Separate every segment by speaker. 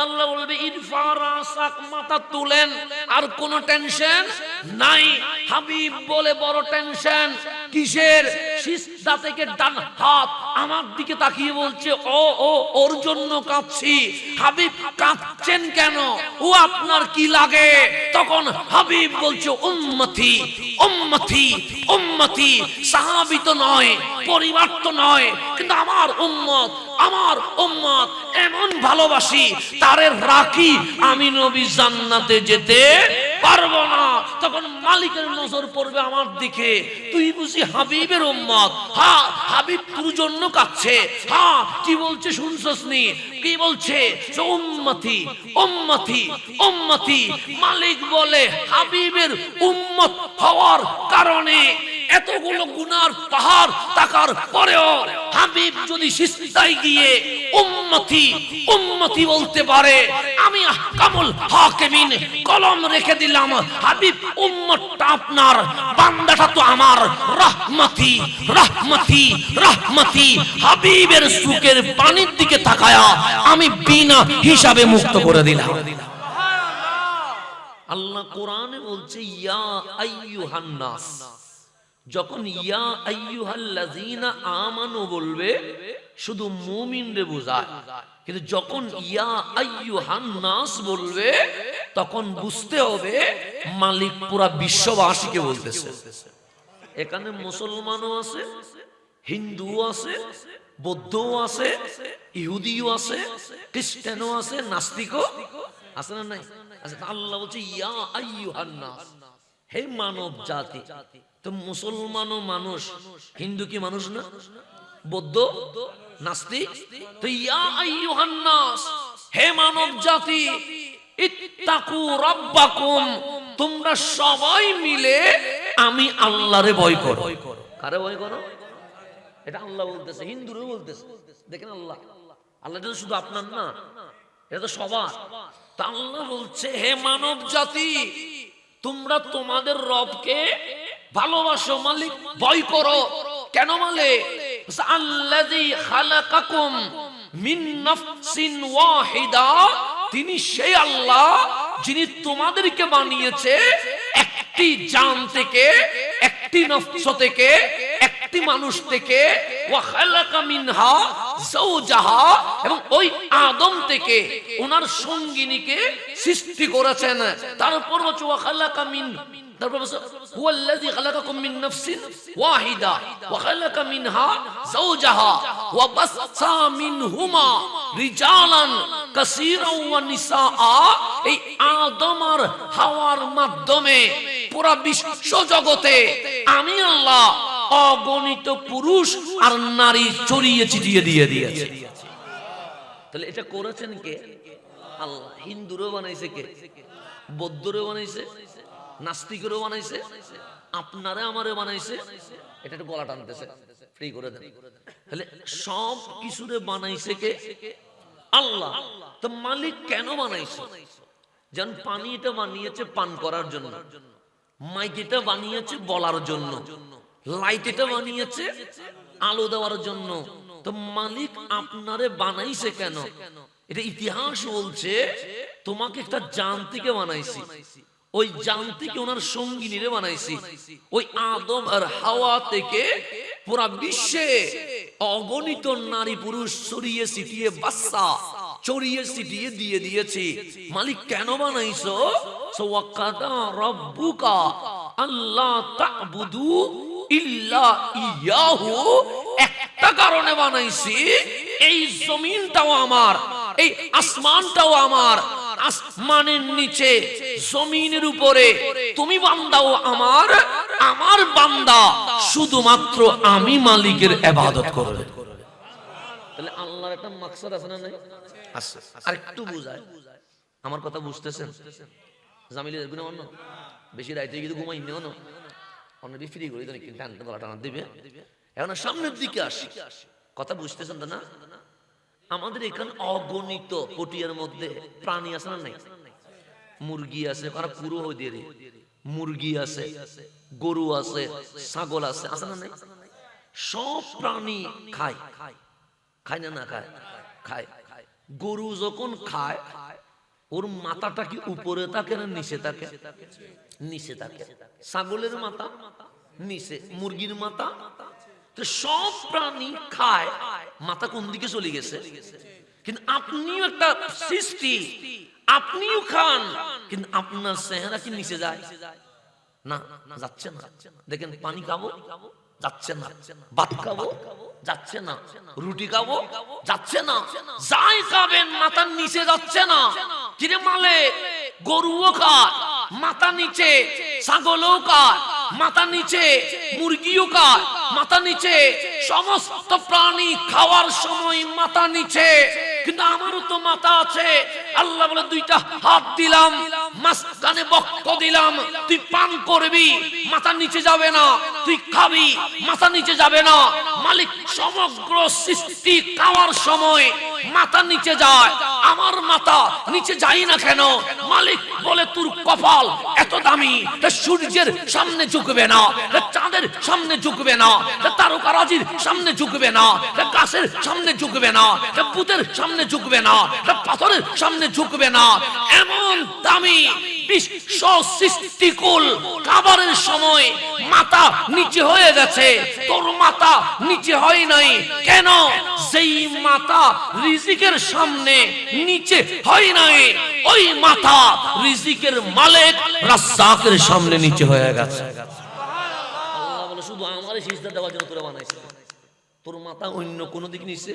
Speaker 1: আল্লাহ বলবে ইরফা রাসাক, মাথা তুলেন, আর কোন টেনশন নাই। হাবিব বলে বড় টেনশন কিসের? সিজদা থেকে ডান হাত আমার দিকে তাকিয়ে বলছে ও ও ওর জন্য কাঁদছি। হাবিব কাঁদছেন কেন? ও আপনার কি লাগে? তখন হাবিব বলছে উম্মতি উম্মতি উম্মতি। সাহাবী তো নয়, পরিবার তো নয়, কিন্তু আমার উম্মত আমার উম্মত এমন ভালোবাসি তারে রাখি আমি নবী জান্নাতে যেতে পারবো না। তখন মালিকের নজর পড়বে আমার দিকে, তুই বুঝি হাবিবের উম্মত? হ্যাঁ, হাবিব তোর জন্য কাঁদছে। হ্যাঁ, কি বলছে শুনছস নি? কি বলছে? উম্মতি উম্মতি উম্মতি। মালিক বলে হাবিবের উম্মত হওয়ার কারণে এতগুলো গুনার পাহাড় থাকার পরেও হাবিব যদি সিজদায় গিয়ে উম্মতি উম্মতি বলতে পারে, আমি আহকামুল হাকিমিন কলম রেখে দিলাম। হাবিব উম্মতটা আপনার, বান্দাটা তো আমার। রাহমাতি রাহমাতি রাহমাতি। হাবিবের চোখের পানির দিকে তাকায়া আমি বিনা হিসাবে মুক্ত করে দিলাম। আল্লাহ কোরআনে বলছে ইয়া আইয়ুহান নাস। যখন ইয়া আইয়ুহাল্লাযীনা আমানু বলবে শুধু মুমিনরে বোঝায়, কিন্তু যখন ইয়া আইয়ুহান নাস বলবে তখন বুঝতে হবে মালিক পুরা বিশ্ববাসীকে বলতেছে। এখানে মুসলমানও আছে, হিন্দুও আছে, বৌদ্ধও আছে, ইহুদিও আছে, খ্রিস্টানও আছে, নাস্তিকও আছে না নাই? আচ্ছা, আল্লাহ বলছে ইয়া আইয়ুহান নাস, হে মানব জাতি। তো মুসলমানও মানুষ, হিন্দু কি মানুষ না? বৌদ্ধ, নাস্তিক। তো ইয়া আইয়ুহান নাস, হে মানব জাতি, ইত্তাকু রাব্বাকুম, তোমরা সবাই মিলে আমি আল্লাহরে ভয় করো। কারে ভয় করো? এটা আল্লাহ বলতেছে, হিন্দুরও বলতেছে। দেখেন আল্লাহ, আল্লাহ তো শুধু আপনার না, এটা তো সবার। তা আল্লাহ বলছে হে মানব জাতি, তোমরা তোমাদের রবকে ভালোবাসো, মালিক ভয় করো। কেন বলে? আল্লাযী খালাকাকুম মিন নাফসিন ওয়াহিদা, তিনি সেই আল্লাহ যিনি তোমাদেরকে বানিয়েছে একটি জান থেকে, একটি নফস থেকে, একটি মানুষ থেকে। ওয়া খালাকা মিনহা যাওজাহা, এবং ওই আদম থেকে ওনার সঙ্গিনীকে সৃষ্টি করেছেন। তারপর হচ্ছে ওয়া খালাকা মিন, তারপর হুয়াল্লাযী খালাকাকুম মিন নাফসিন ওয়াহিদা ওয়া খালাকা মিনহা যাওজাহা ওয়া বাসসা মিনহুমা রিজালান কাসীরান ওয়া নিসাআ। এই আদম আর হাওয়ার মাধ্যমে পুরা বিশ্ব জগতে আমি আল্লাহ অগণিত পুরুষ আর নারী ছড়িয়ে ছিটিয়ে দিয়ে দিয়েছে। তাহলে এটা করেছেন কে? আল্লাহ। হিন্দুরও বানাইছে কে? বৌদ্ধরও বানাইছে, নাস্তিকেরও বানাইছে, আপনারে আমারে বানাইছে। এটা একটু গলা টানতেছে, ফ্রি করে দেন। তাহলে সব কিছুরে বানাইছে কে? আল্লাহ। তো মালিক কেন বানাইছে? যেমন পানিটা বানিয়েছে পান করার জন্য, মাইক এটা বানিয়েছে বলার জন্য, লাইট এটা বানিয়েছে আলো দেওয়ার জন্য। তো মালিক আপনারে বানাইছে কেন? এটা ইতিহাস বলছে তোমাকে একটা জান থেকে বানাইছি, ওই জান থেকে ওনার সঙ্গিনীরে বানাইছি, ওই আদম আর হাওয়া থেকে পুরা বিশ্বে অগণিত নারী পুরুষ ছড়িয়ে ছিটিয়ে বাচ্চা ছড়িয়ে ছিটিয়ে দিয়ে দিয়েছি। মালিক কেন বানাইছো? ওয়াকাদা রাব্বুকা আল্লা তা'বুদু ইল্লা ইয়াহু, একটা কারণে বানাইছি, এই জমিনটাও আমার, এই আসমানটাও আমার। আসমানের নিচে জমিনের উপরে তুমি বান্দাও আমার, আমার বান্দা শুধুমাত্র আমি মালিকের ইবাদত করবে। তাহলে আল্লাহর একটা মাকসাদ আছে না নাই? আছে। আর একটু বুঝায়, আমার কথা বুঝতেছেন? জামিলের গুনাহ অন্য বেশি রাইতে কিন্তু ঘুমাই না, অন্য অন্য ফ্রি করে দেন, কিন্তু টান গলা টানা দিবে। এখন সামনের দিকে আসি, কথা বুঝতেছেন তো না? আমাদের এখানে অগণিত কোটিয়ার মধ্যে প্রাণী আছে না নাই? মুরগি আছে, কারা পুরো হয়ে দিয়ে, মুরগি আছে, গরু আছে, ছাগল আছে, আছে না নাই? সব প্রাণী খায়, খায় না? না খায়, খায়। গরু যখন খায় ওর মাথাটা কি উপরে থাকে না নিচে থাকে? নিচে থাকে। ছাগলের মাথা নিচে, মুরগির মাথা। তো সব প্রাণী খায়, মাথা কোন দিকে চলে গেছে? কিন্তু আপনিও একটা সৃষ্টি, আপনিও খান, কিন্তু আপনার চেহারা কি নিচে যায়? না, যাচ্ছে না। দেখেন পানি খাবো, যাচ্ছে না। ভাত খাবো, যাচ্ছে না। রুটি খাবো, যাচ্ছে না। যাই খাবেন মাথার নিচে যাচ্ছে না। কিরে মালিক, গরুও খায় মাথা নিচে, ছাগলও খায় মাথা নিচে, মুরগিও খায় মাথা নিচে, সমস্ত প্রাণী খাওয়ার সময় মাথা নিচে। কিন্তু আমারও তো মাথা আছে। আল্লাহ বলে দুইটা হাত দিলাম, মাঝখানে বক্ষ দিলাম, তুই পান করবি মাথা নিচে যাবে না, তুই খাবি মাথা নিচে যাবে না। মালিক সমগ্র সৃষ্টি খাওয়ার সময় মাথা নিচে যায়, আমার মাথা নিচে যায় না কেন? মালিক বলে তোর কপাল এত দামি, সূর্যের সামনে ঝুঁকবে না, চাঁদের সামনে ঝুঁকবে না, তারকারাজির সামনে ঝুঁকবে না, গাছের সামনে ঝুঁকবে না, পুতের সামনে ঝুঁকবে না, পাথরের সামনে ঝুঁকবে না। এমন দামি বিশ্ব সৃষ্টিকুল খাবারের সময় মাথা নিচে হয়ে গেছে, তোর মাথা নিচে হয় নাই কেন? সেই মাথা রিজিকের সামনে নিচে হয় নাই, ওই মাথা রিজিকের মালিক রাজ্জাকের সামনে নিচে হয়ে গেছে। আল্লাহ বলে শুধু আমারই সিজদা দেওয়ার জন্য তোরে বানাইছে। তোর মাথা অন্য কোন দিক নিচে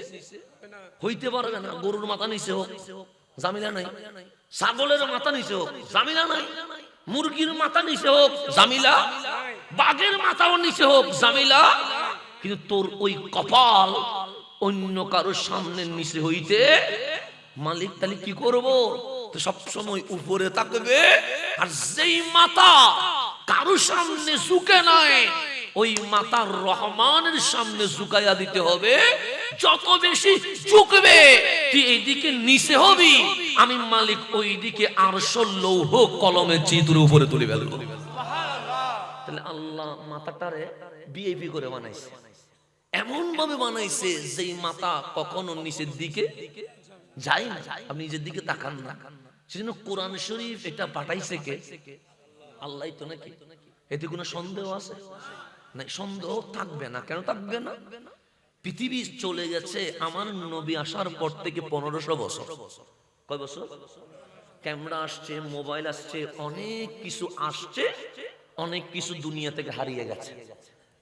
Speaker 1: হইতে পারবে না। গরুর মাথা নিচে হোক, জামিলা নাই। ছাগলের মাথা নিচে হোক, জামিলা নাই। মুরগির মাথা নিচে হোক, জামিলা। বাঘের মাথাও নিচে হোক, জামিলা। কিন্তু তোর ওই কপাল অন্য কারোর সামনে নিচে হইতে মালিক তাহলে কি করব? তো সব সময় উপরে থাকবে। আর যেই মাথা কারোর সামনে ঝুঁকে নাই, ওই মাতার রহমানের সামনে ঝুঁকাইয়া দিতে হবে। যত বেশি ঝুঁকবে তুই এইদিকে নিচে হবি, আমি মালিক ওই দিকে ৮০০ লৌহ কলমে চিতুর উপরে তুলে ফেলবো। তাহলে আল্লাহ মাথাটারে ভিআইপি করে বানাইছে, এমন ভাবে বানাইছে যে মাথা কখনো নিচের দিকে যায় না, আপনি নিজের দিকে তাকান না। সেজন্য কোরআন শরীফ এটা পাঠাইছে কে? আল্লাহ তো নাকি? এতে কোনো সন্দেহ আছে? না, সন্দেহ থাকবে না। কেন থাকবে না? পৃথিবী চলে গেছে আমার নবী আসার পর থেকে ১৫০০ বছর। কয় বছর? ক্যামেরা আসছে, মোবাইল আসছে, অনেক কিছু আসছে, অনেক কিছু দুনিয়া থেকে হারিয়ে গেছে।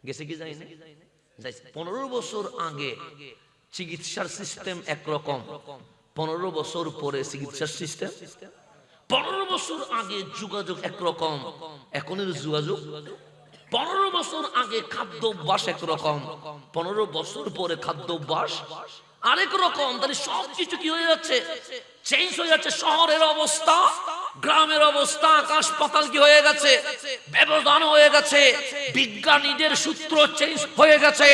Speaker 1: গেছে কি যায়নি? ১৫ বছর আগে চিকিৎসার সিস্টেম একরকম, ১৫ বছর পরে চিকিৎসার সিস্টেম, ১৫ বছর আগে যোগাযোগ একরকম, এখনের যোগাযোগ, ১৫ বছর আগে খাদ্য অভ্যাস একরকম, ১৫ বছর পরে খাদ্য অভ্যাস আরেক রকম। তাহলে সবকিছু কি হয়ে যাচ্ছে? চেঞ্জ হয়ে যাচ্ছে। শহরের অবস্থা, গ্রামের অবস্থা, আকাশ পাতাল কি হয়ে গেছে? ব্যবধান হয়ে গেছে। বিজ্ঞানীদের সূত্র চেঞ্জ হয়ে গেছে,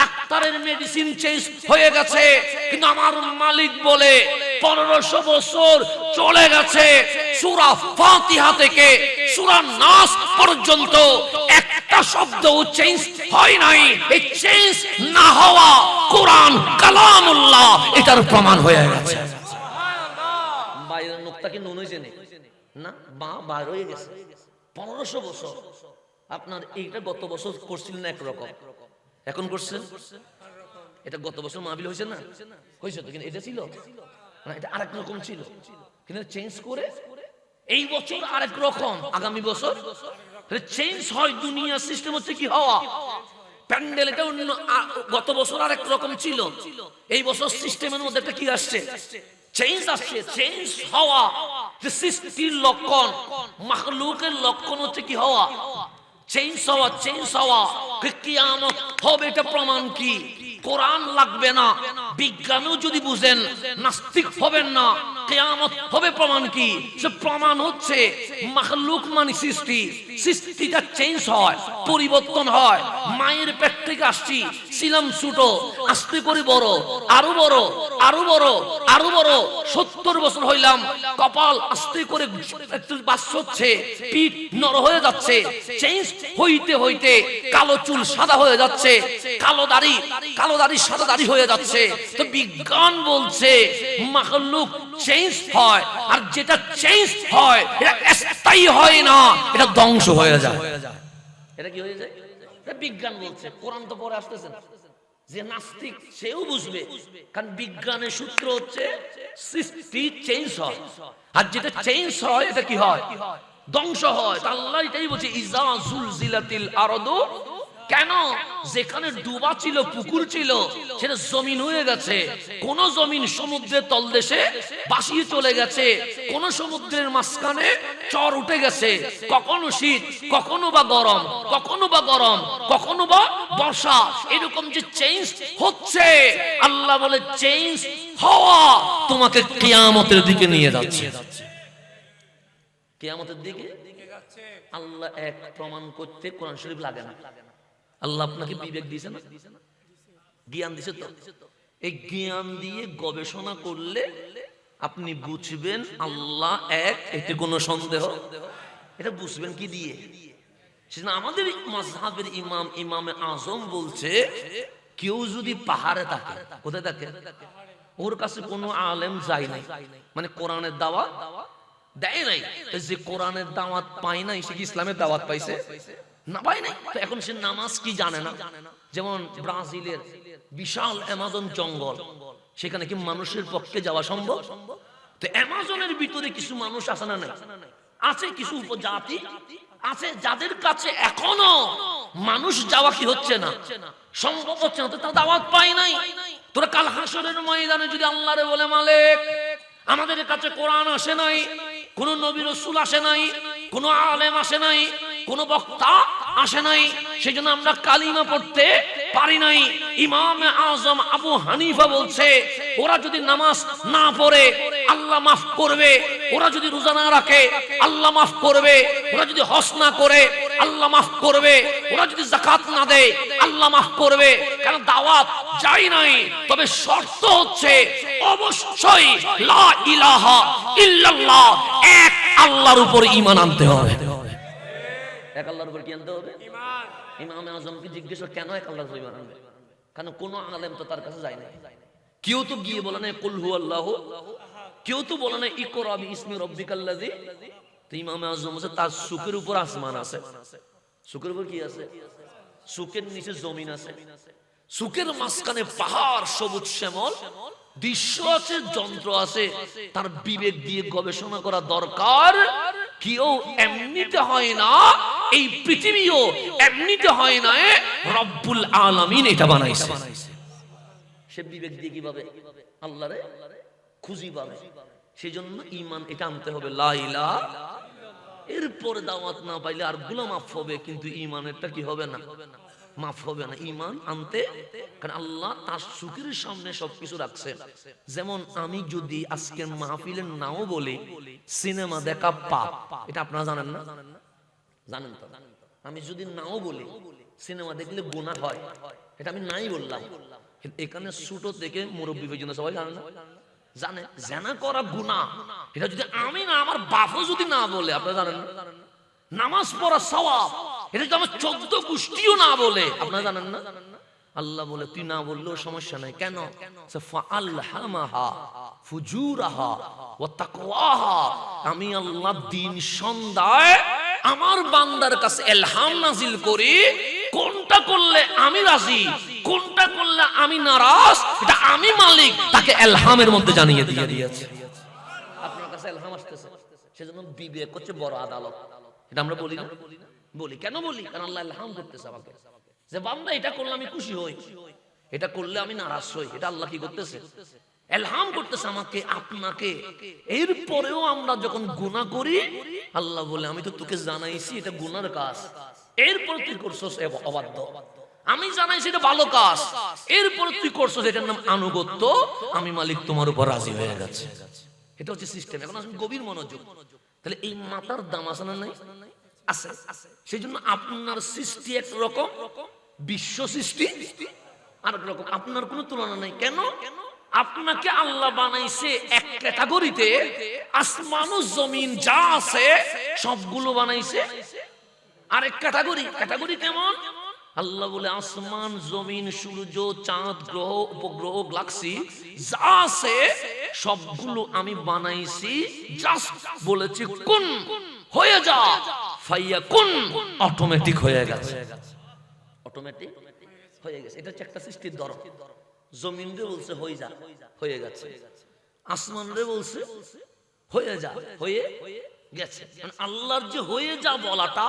Speaker 1: ডাক্তারের মেডিসিন চেঞ্জ হয়ে গেছে। কিন্তু আমার মালিক বলে ১৫০০ বছর চলে গেছে, সূরা ফাতিহা থেকে সূরা নাস পর্যন্ত একটা শব্দ চেঞ্জ হয় নাই। এই চেঞ্জ না হওয়া কোরআন কালামুল্লাহ এটার প্রমাণ হয়ে গেছে। বাইরের নোকটা কি নুন হয়েছে না? বাইর হয়ে গেছে ১৫০০ বছর। আপনার এইটা গত বছর করছিলেন একরকম, এখন করছেন এটা। গত বছর মাহফিল হয়েছে না? হয়েছে তো, কিন্তু এটা ছিল না, এটা আরেক রকম ছিল। কিন্তু চেঞ্জ করে এই বছর আরেক রকম, আগামী বছর চেঞ্জ হয়। দুনিয়া সিস্টেম হচ্ছে কি হওয়া। প্যান্ডেল এটা অন্য, গত বছর আরেক রকম ছিল, এই বছর সিস্টেমের মধ্যে একটা কি আসছে? চেঞ্জ আসছে। চেঞ্জ হওয়া যে সৃষ্টির লক্ষণ, মাখলুকের লক্ষণ হচ্ছে কি হওয়া? চেঞ্জ হওয়া। চেঞ্জ হওয়া কিয়ামত হবে, এটা প্রমাণ কি? কোরআন লাগবে না, বিজ্ঞানও যদি বুঝেন নাস্তিক হবেন না। কিয়ামত হবে প্রমাণ কি? সে প্রমাণ হচ্ছে মাখলুক মানে সৃষ্টি, সৃষ্টিটা চেঞ্জ হয়, পরিবর্তন হয়। মায়ের পেট থেকে আসছি, ছিলাম ছোট, আস্তে করে বড়, আরো বড়, আরো বড়, আরো বড়। ৭০ বছর হইলাম, কপাল আস্তে করে একটু বাস হচ্ছে, পিঠ নর হয়ে যাচ্ছে। চেঞ্জ হইতে হইতে কালো চুল সাদা হয়ে যাচ্ছে, কালো দাড়ি সাদা দাড়ি হয়ে যাচ্ছে। তো বিজ্ঞান বলছে মাখলুক চেঞ্জ হয়, আর যেটা চেঞ্জ হয় এটা স্থায়ী হয় না, এটা ধ্বংস হয়ে যায়। এটা কি হয়ে যায়? এটা বিজ্ঞান বলছে। কোরআন তো পরে আসতেছে না। যে নাস্তিক সেও বুঝবে, কারণ বিজ্ঞানের সূত্র হচ্ছে সৃষ্টি চেঞ্জ হয়, আর যেটা চেঞ্জ হয় এটা কি হয়? ধ্বংস হয়। আল্লাহ এটাই বলছে ইজা জুলজিলাতিল আরদু। কেন? যেখানে ডুবা ছিল, পুকুর ছিল, সেটা জমিন হয়ে গেছে। কোন জমিন সমুদ্রের তলদেশে ভাসিয়ে চলে গেছে, কোন সমুদ্রের মাঝখানে চর উঠে গেছে। কখনো শীত, কখনো বা গরম, কখনো বা গরম, কখনো বা বর্ষা, এরকম যে চেঞ্জ হচ্ছে, আল্লাহ বলে চেঞ্জ হওয়া তোমাকে কিয়ামতের দিকে নিয়ে যাচ্ছে। কিয়ামতের দিকে আল্লাহ এক প্রমাণ করতে কোরআন শরীফ লাগে না। আল্লাহ আপনাকে বিবেক দিয়েছে না, জ্ঞান দিয়েছে তো। এই জ্ঞান দিয়ে গবেষণা করলে আপনি বুঝবেন আল্লাহ এক, এতে কোনো সন্দেহ। এটা বুঝবেন কি দিয়ে? সেজন্য আমাদের মাযহাবের ইমাম ইমামে আজম বলছে, কেউ যদি পাহাড়ে থাকে, কোথায় থাকে? ওর কাছে কোনো আলেম যায় নাই, মানে কোরআনের দাওয়াত দেয় নাই। যে কোরআনের দাওয়াত পায় নাই, সে কি ইসলামের দাওয়াত পাইছে? না, পায় নাই। তো এখন সে নামাজ কি জানে না। যেমন ব্রাজিলের বিশাল অ্যামাজন জঙ্গল, সেখানে কি মানুষের পক্ষে যাওয়া সম্ভব? তো অ্যামাজনের ভিতরে কিছু মানুষ আছে না? নাই আছে। কিছু উপজাতি আছে যাদের কাছে এখনো মানুষ যাওয়া কি হচ্ছে না, সম্ভব হচ্ছে না। তো তারা দাওয়াত পায় নাই। তোরা কাল হাসরের ময়দানে যদি আল্লাহরে বলে, মালিক আমাদের কাছে কোরআন আসে নাই, কোন নবী রাসূল আসে নাই, কোন আলেম আসে নাই, কোন বক্তা আসে নাই, সেজন্য আমরা কালিমা পড়তে পারি নাই। ইমাম আজম আবু হানিফা বলছে, ওরা যদি নামাজ না পড়ে আল্লাহ মাফ করবে, ওরা যদি রোজা না রাখে আল্লাহ মাফ করবে, ওরা যদি হজ না করে আল্লাহ মাফ করবে, ওরা যদি যাকাত না দেয় আল্লাহ মাফ করবে। কারণ দাওয়াত যাই নাই, তবে শর্ত হচ্ছে অবশ্যই লা ইলাহা ইল্লাল্লাহ, এক আল্লাহর উপর ঈমান আনতে হবে। এক আল্লাহর উপর কি আনতে হবে? ঈমান। ইমাম আজমকে জিজ্ঞেস কেন এক আল্লাহর উপর ঈমান আনবে? কারণ কোন আলেম তো তার কাছে যায় না। কেউ তো গিয়ে বলে না কুল হুয়াল্লাহু, কেউ তো বলে না ইকরা বিইসমি রাব্বিকাল্লাযী। তো ইমাম আজম বলে তার সুকের উপর আসমান আছে। সুকের উপর কি আছে? সুকের নিচে জমিন আছে, সুকের মাঝখানে পাহাড়, সবুজ শ্যামল দৃশ্য আছে, যন্ত্র আছে। তার বিবেক দিয়ে গবেষণা করা দরকার। কেউ এমনিতে হয় না, এই পৃথিবীও এমনিতে হয় না, রব্বুল আলামিন এটা বানাইছে। সে বিবেক দিয়ে কিভাবে আল্লাহরে খুঁজি পাবে? সেজন্য ঈমান এটা আনতে হবে, লা ইলাহা। এরপর দাওয়াত না পাইলে আর গুনাহ মাফ হবে, কিন্তু ঈমানেরটা কি হবে না, মাফ হবে না। ঈমান আনতে, কারণ আল্লাহ তার সুখের সামনে সবকিছু রাখছেন। যেমন আমি যদি আজকের মাহফিলে নাও বলি সিনেমা দেখা পাপ, এটা আপনারা জানেন না? জানেন তো? আমি যদি নাও বলি সিনেমা দেখলে গুনাহ হয়, এটা আমি নাই বললাম। এখানে ছোট থেকে মুরব্বী পর্যন্ত সবাই জানে না? জানে জানা করা গুনাহ। এটা যদি আমি না, আমার বাপও যদি না বলে, আপনারা জানেন না? নামাজ পড়া সওয়াব, এটা যদি আমার 14 গোষ্ঠীও না বলে, আপনারা জানেন না? আল্লাহ বলে তুই না বললেও সমস্যা নাই। কেন? ফাআলহামাহা ফুজুরাহা ওয়া তাকওয়াহা। আমি আল্লাহ দিন সন্ধ্যায় আমার বান্দার কাছে ইলহাম নাজিল করি, কোনটা করলে আমি রাজি, কোনটা করলে আমি নারাজ, এটা আমি মালিক তাকে ইলহামের মধ্যে জানিয়ে দিয়েছি। আপনার কাছে ইলহাম আসতেছে, সেজন্য বিবেক হচ্ছে বড় আদালত। এটা আমরা বলি না? বলি। কেন বলি? কারণ আল্লাহ ইলহাম করতেছে আমাকে যে বান্দা এটা করলে আমি খুশি হই, এটা করলে আমি নারাজ হই। এটা আল্লাহ কি করতেছে? ইলহাম করতেছে আমাকে, আপনাকে। এরপরেও আমরা যখন গুনাহ করি, আল্লাহ বলে আমি তো তোকে জানাইছি এটা গুনার কাজ, এরপর তুই করছস অবাধ্য। আমি জানাইছি এটা ভালো কাজ, এরপর তুই করছস, এটার নাম আনুগত্য। আমি মালিক তোমার উপর রাজি হয়ে গেছে। এটা হচ্ছে সিস্টেম। এখন আসুন গভীর মনোযোগ। তাহলে এই মাথার দাম আছে না? নাই আছে। সেই জন্য আপনার সৃষ্টি এক রকম, বিশ্ব সৃষ্টি আর এক রকম, আপনার কোনো তুলনা নাই। কেন? আপনাকে আল্লাহ বানাইছে এক ক্যাটাগরিতে, আসমান ও জমিন যা আছে সবগুলো বানাইছে আরেক ক্যাটাগরি। ক্যাটাগরি কেমন? আল্লাহ বলে আসমান জমিন সূর্য চাঁদ গ্রহ উপগ্রহ গ্যালাক্সি যা আছে সবগুলো আমি বানাইছি, জাস্ট বলেছি কুন হয়ে যা, ফায়াকুন অটোমেটিক হয়ে গেছে, অটোমেটিক হয়ে গেছে। এটা হচ্ছে একটা সৃষ্টির ধরন। জমিন রে বলছে হয়ে যা, হয়ে গেছে। আসমান রে বলছে হয়ে যা, হয়ে গেছে। মানে আল্লাহর যে হয়ে যা বলাটা,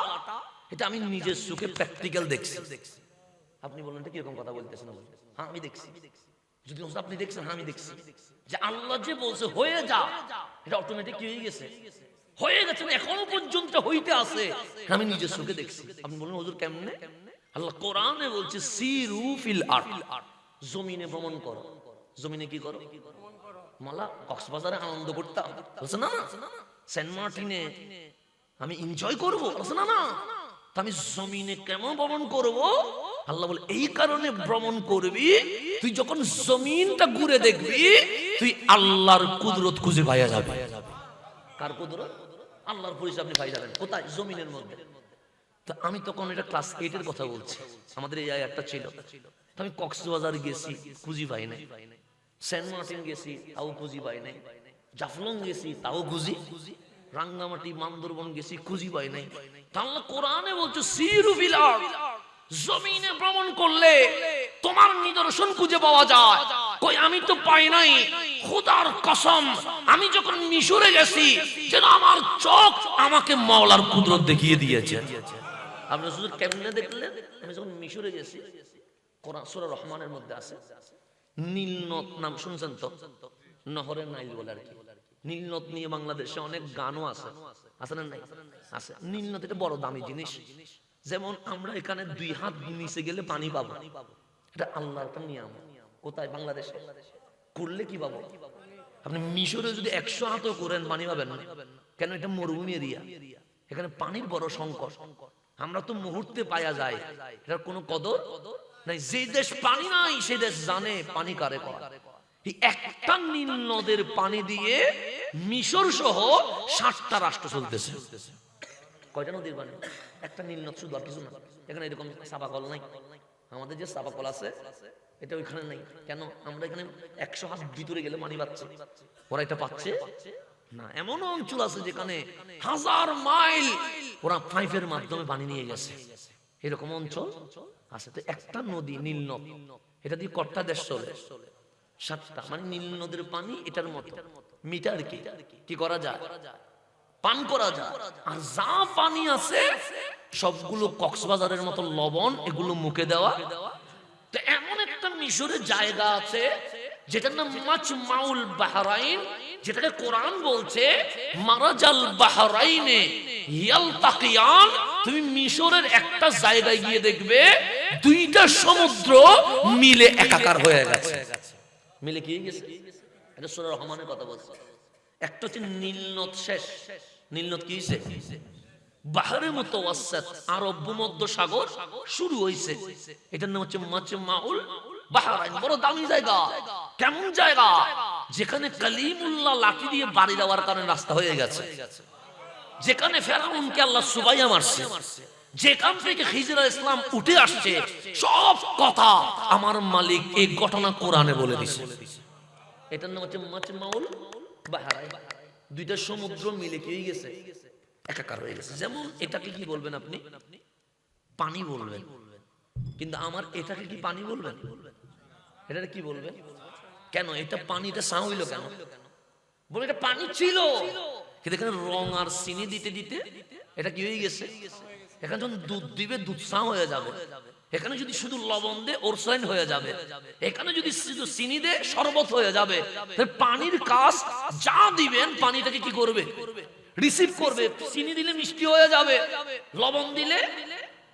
Speaker 1: এটা আমি নিজের চোখে প্র্যাকটিক্যাল দেখছি। আপনি বলেন এটা কিরকম কথা বলতেছেন? হ্যাঁ আমি দেখছি। যদি আপনি দেখছেন, হ্যাঁ আমি দেখছি যে আল্লাহ যে বলছে হয়ে যা, এটা অটোমেটিক কি হয়ে গেছে, হয়ে গেছে। এখনো পর্যন্ত হইতে আছে, আমি নিজের চোখে দেখছি। আপনি বলেন হুজুর কেমনে? আল্লাহ কোরআনে বলছে সিরু ফিল আরদ, জমিনে ভ্রমণ করো। জমিনে কি করো? মালা কক্সবাজারে আনন্দ করতাম বলছে না, সেন্ট মার্টিনে আমি এনজয় করবো বলছে না, আমি জমিনে কেমন ভ্রমণ করব? আল্লাহ বলে এই কারণে ভ্রমণ করবি, তুই যখন জমিনটা ঘুরে দেখবি তুই আল্লাহর কুদরত খুঁজে পাইয়া যাবে। কার কুদরত? আল্লাহর পরিচয় আপনি পাই যাবেন। কোথায়? জমিনের মধ্যে। তো আমি তখন এটা ক্লাস 8 এর কথা বলছি, আমাদের এই আয়াতটা ছিল। আমি কক্সবাজার গেছি, খুঁজি পাই নাই। সেন্ট মার্টিন গেছি, তাও খুঁজি পাই নাই। জাফলং গেছি, তাও খুঁজি। রাঙ্গামাটি বান্দরবন গেছি, খুঁজি পাই নাই। তাহলে কোরআনে বলছে সিরু ফিল আরদ, জমিনে ভ্রমণ করলে তোমার নিদর্শন খুঁজে পাওয়া যায়। কই আমি তো পাই নাই। খোদার কসম, আমি যখন মিশরে গেছি যেন আমার চোখ আমাকে মাওলার কুদরত দেখিয়ে দিয়েছে। আপনারা শুধু কেমনে দেখলেন? আমি যখন মিশরে গেছি, কোরআন সূরা রহমানের মধ্যে আছে নীল নদ, নাম শুনছেন তো? নহরে নাইল বলে আর কি। নীল নদ নিয়ে বাংলাদেশে অনেক গানও আছে, আছে না নাই? আছে। নীল নদ এটা বড় দামি জিনিস। যেমন আমরা এখানে 2 হাত নিচে গেলে পানি পাবো, এটা আল্লাহর একটা নিয়ম। কোথায়? বাংলাদেশে। করলে কি পাবো? আপনি মিশরে যদি 100 হাতও করেন পানি পাবেন না। কেন? এটা মরুভূমি এরিয়া, এখানে পানির বড় সংকট। আমরা তো মুহূর্তে পাওয়া যায়, এটার কোনো কদর নাই। যে দেশ পানি নাই সে দেশ জানে পানি কারে কয়। একটা নীল নদের পানি দিয়ে মিশর সহ 60টা রাষ্ট্র চলতেছে। কয়টা নদীর পানি? একটা নীল নদ শুধু, আর কিছু না। এখানে এরকম চাপাকল নাই। আমাদের যে চাপাকল আছে এটা ওইখানে নাই। কেন? আমরা এখানে 100 হাত ভিতরে গেলে পানি পাচ্ছে, ওরা এটা পাচ্ছে না। এমন অঞ্চল আছে যেখানে 1000 মাইল ওরা পাইপের মাধ্যমে পানি নিয়ে গেছে, এরকম অঞ্চল আছে। তো একটা নদী নীল নদ, এটা দিয়ে কটা দেশ চলে? 7টা। মানে নীল নদের পানি এটার মতো মিটার কি করা যায়? পান করা যায়। আর যা পানি আছে সবগুলো কক্সবাজারের মতো লবণ, এগুলো মুখে দেওয়া। তো এমন একটা মিশরে জায়গা আছে যেটার নাম মাজমাউল বাহরাইন, যেটাকে কোরআন বলছে মারাজাল বাহরাইনে ইয়ালতাকিয়ান। তুমি মিশরের একটা জায়গায় গিয়ে দেখবে 2টা সমুদ্র মিলে একাকার হয়ে গেছে। মিলে কি গেছে? এটা সূরা রহমানের কথা বলছে। একটা হচ্ছে নীল নদ শেষ। নীল নদ কি হইছে? বাহরে মুতাওয়াসসিত, আরব ভূমধ্য সাগর শুরু হইছে। এটার নাম হচ্ছে মাজমাউল বাহরাইন। বড় দামি জায়গা। কেমন জায়গা? যেখানে কালিমুল্লাহ লাঠি দিয়ে বাড়ি দেওয়ার কারণে রাস্তা হয়ে গেছে, যেখানে ফেরাউনকে আল্লাহ সুবাইয়া মারছে, যেখান থেকে খিজির আলাইহিস সালাম উঠে আসছে, সব কথা আমার মালিক এই ঘটনা কোরআনে বলে দিয়েছে। এটার নাম হচ্ছে মাজমাউল বাহরাইন। 2টা সমুদ্র মিলে কি হয়ে গেছে? একাকার হয়ে গেছে। যেমন এটাকে কি বলবেন আপনি? পানি বলবেন। কিন্তু আমার এটাকে কি পানি বলবেন? এটাকে কি বলবেন? কেন এটা পানিটা সা হইলো কেন? বলে এটা পানি ছিল, কিন্তু এখানে রং আর চিনি দিতে দিতে এটা কি হয়ে গেছে? এখানে যখন দুধ দিবে দুধ সা হয়ে যাবে। এখানে যদি শুধু লবণ দে ওরসাইন হয়ে যাবে। এখানে যদি শুধু চিনি দে শরবত হয়ে যাবে। পানির কাজ যা দিবেন পানিটাকে কি করবে? রিসিভ করবে। চিনি দিলে মিষ্টি হয়ে যাবে, লবণ দিলে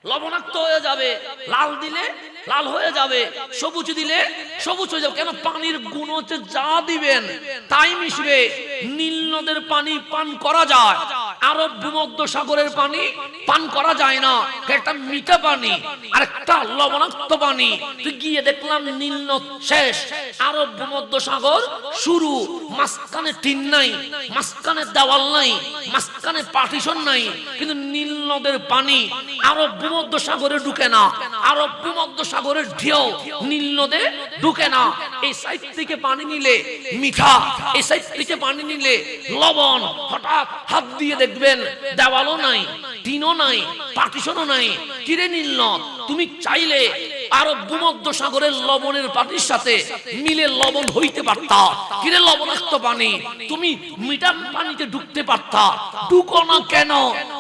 Speaker 1: লবণাক্ত হয়ে যাবে, লাল দিলে লাল হয়ে যাবে, সবুজ দিলে সবুজ হয়ে যাবে। কেন? পানির গুণ হচ্ছে যা দিবেন তাই মিশবে। নীল নদের পানি পান করা যায়, আরব ভূমধ্য সাগরের পানি পান করা যায় না, একটা মিঠা পানি আর একটা লবণাক্ত পানি। তুই গিয়ে দেখলাম নীল নদ শেষ, আরব ভূমধ্যসাগর শুরু, মাঝখানে টিন নাই, মাঝখানে দেওয়াল নাই, মাঝখানে পার্টিশন নাই, কিন্তু নীল নদের পানি আরব ভূমধ্যসাগরে ঢুকে না, আরব ভূমধ্যসাগরের ঢেউ নীল নদে ঢুকে না। এই সাইড থেকে পানি নিলে মিঠা, এই সাইড থেকে পানি নিলে লবণ। হঠাৎ হাত দিয়ে দেখবেন দেওয়ালও নাই, টিনও নাই, পার্টিশনও নাই। কিরে নীল নদ, তুমি চাইলে আরব ভূমধ্যসাগরের লবণের পানির সাথে মিলে লবণ হইতে পারতা। কিরে লবণাক্ত পানি, তুমি মিঠা পানিতে ঢুকতে পারতা, ঢুকো না কেন?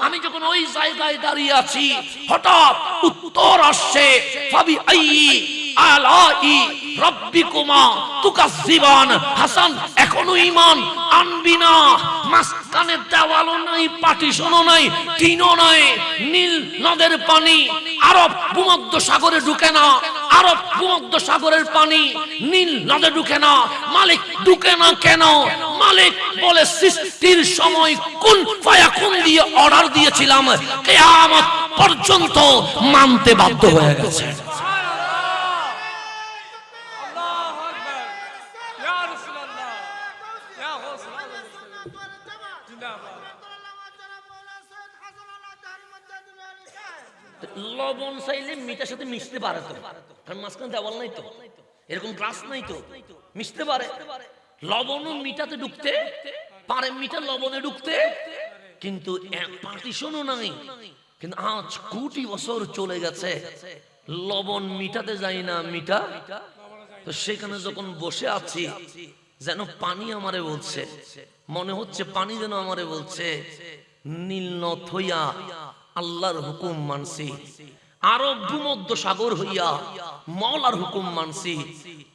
Speaker 1: আমি যখন ওই জায়গায় দাঁড়িয়ে আছি, হঠাৎ উত্তর আসছে, ফাবি আই আলাই রাব্বিকুমা তুকাজ্জিবান। হাসান, এখনো ঈমান আনবি না? মাঝখানে দেওয়ালও নাই, পার্টিশনও নাই, টিনও নাই, নীল নদের পানি আরব ভূমধ্যসাগরে ঢুকে না, আরব ভূমধ্যসাগরের পানি নীল নদে ঢুকে না। মালিক ঢুকে না কেন? মালিক বলে সৃষ্টির সময় কুন ফায়াকুন দিয়ে অর্ডার দিয়েছিলাম, কিয়ামত পর্যন্ত মানতে বাধ্য হয়ে গেছে। লবণ চাইলে মিঠার সাথে মিশতে পারে তো, কারণ মাঝখানে দেওয়াল নাই তো, এরকম গ্লাস নাই তো, মিশতে পারে। লবণও মিঠাতে ঢুকতে পারে, মিঠা লবণে ঢুকতে, কিন্তু পার্টিশনও নাই। কিন্তু আজ কোটি বছর চলে গেছে, লবণ মিঠাতে যায় না, মিঠা তো সেখানে যখন বসে আছি, যেন পানি আমারে বলছে, মনে হচ্ছে পানি যেন আমারে বলছে, নীল নদ হইয়া আল্লাহর হুকুম মানছি, আরব ভূমধ্যসাগর হইয়া মাওলার হুকুম মানছি,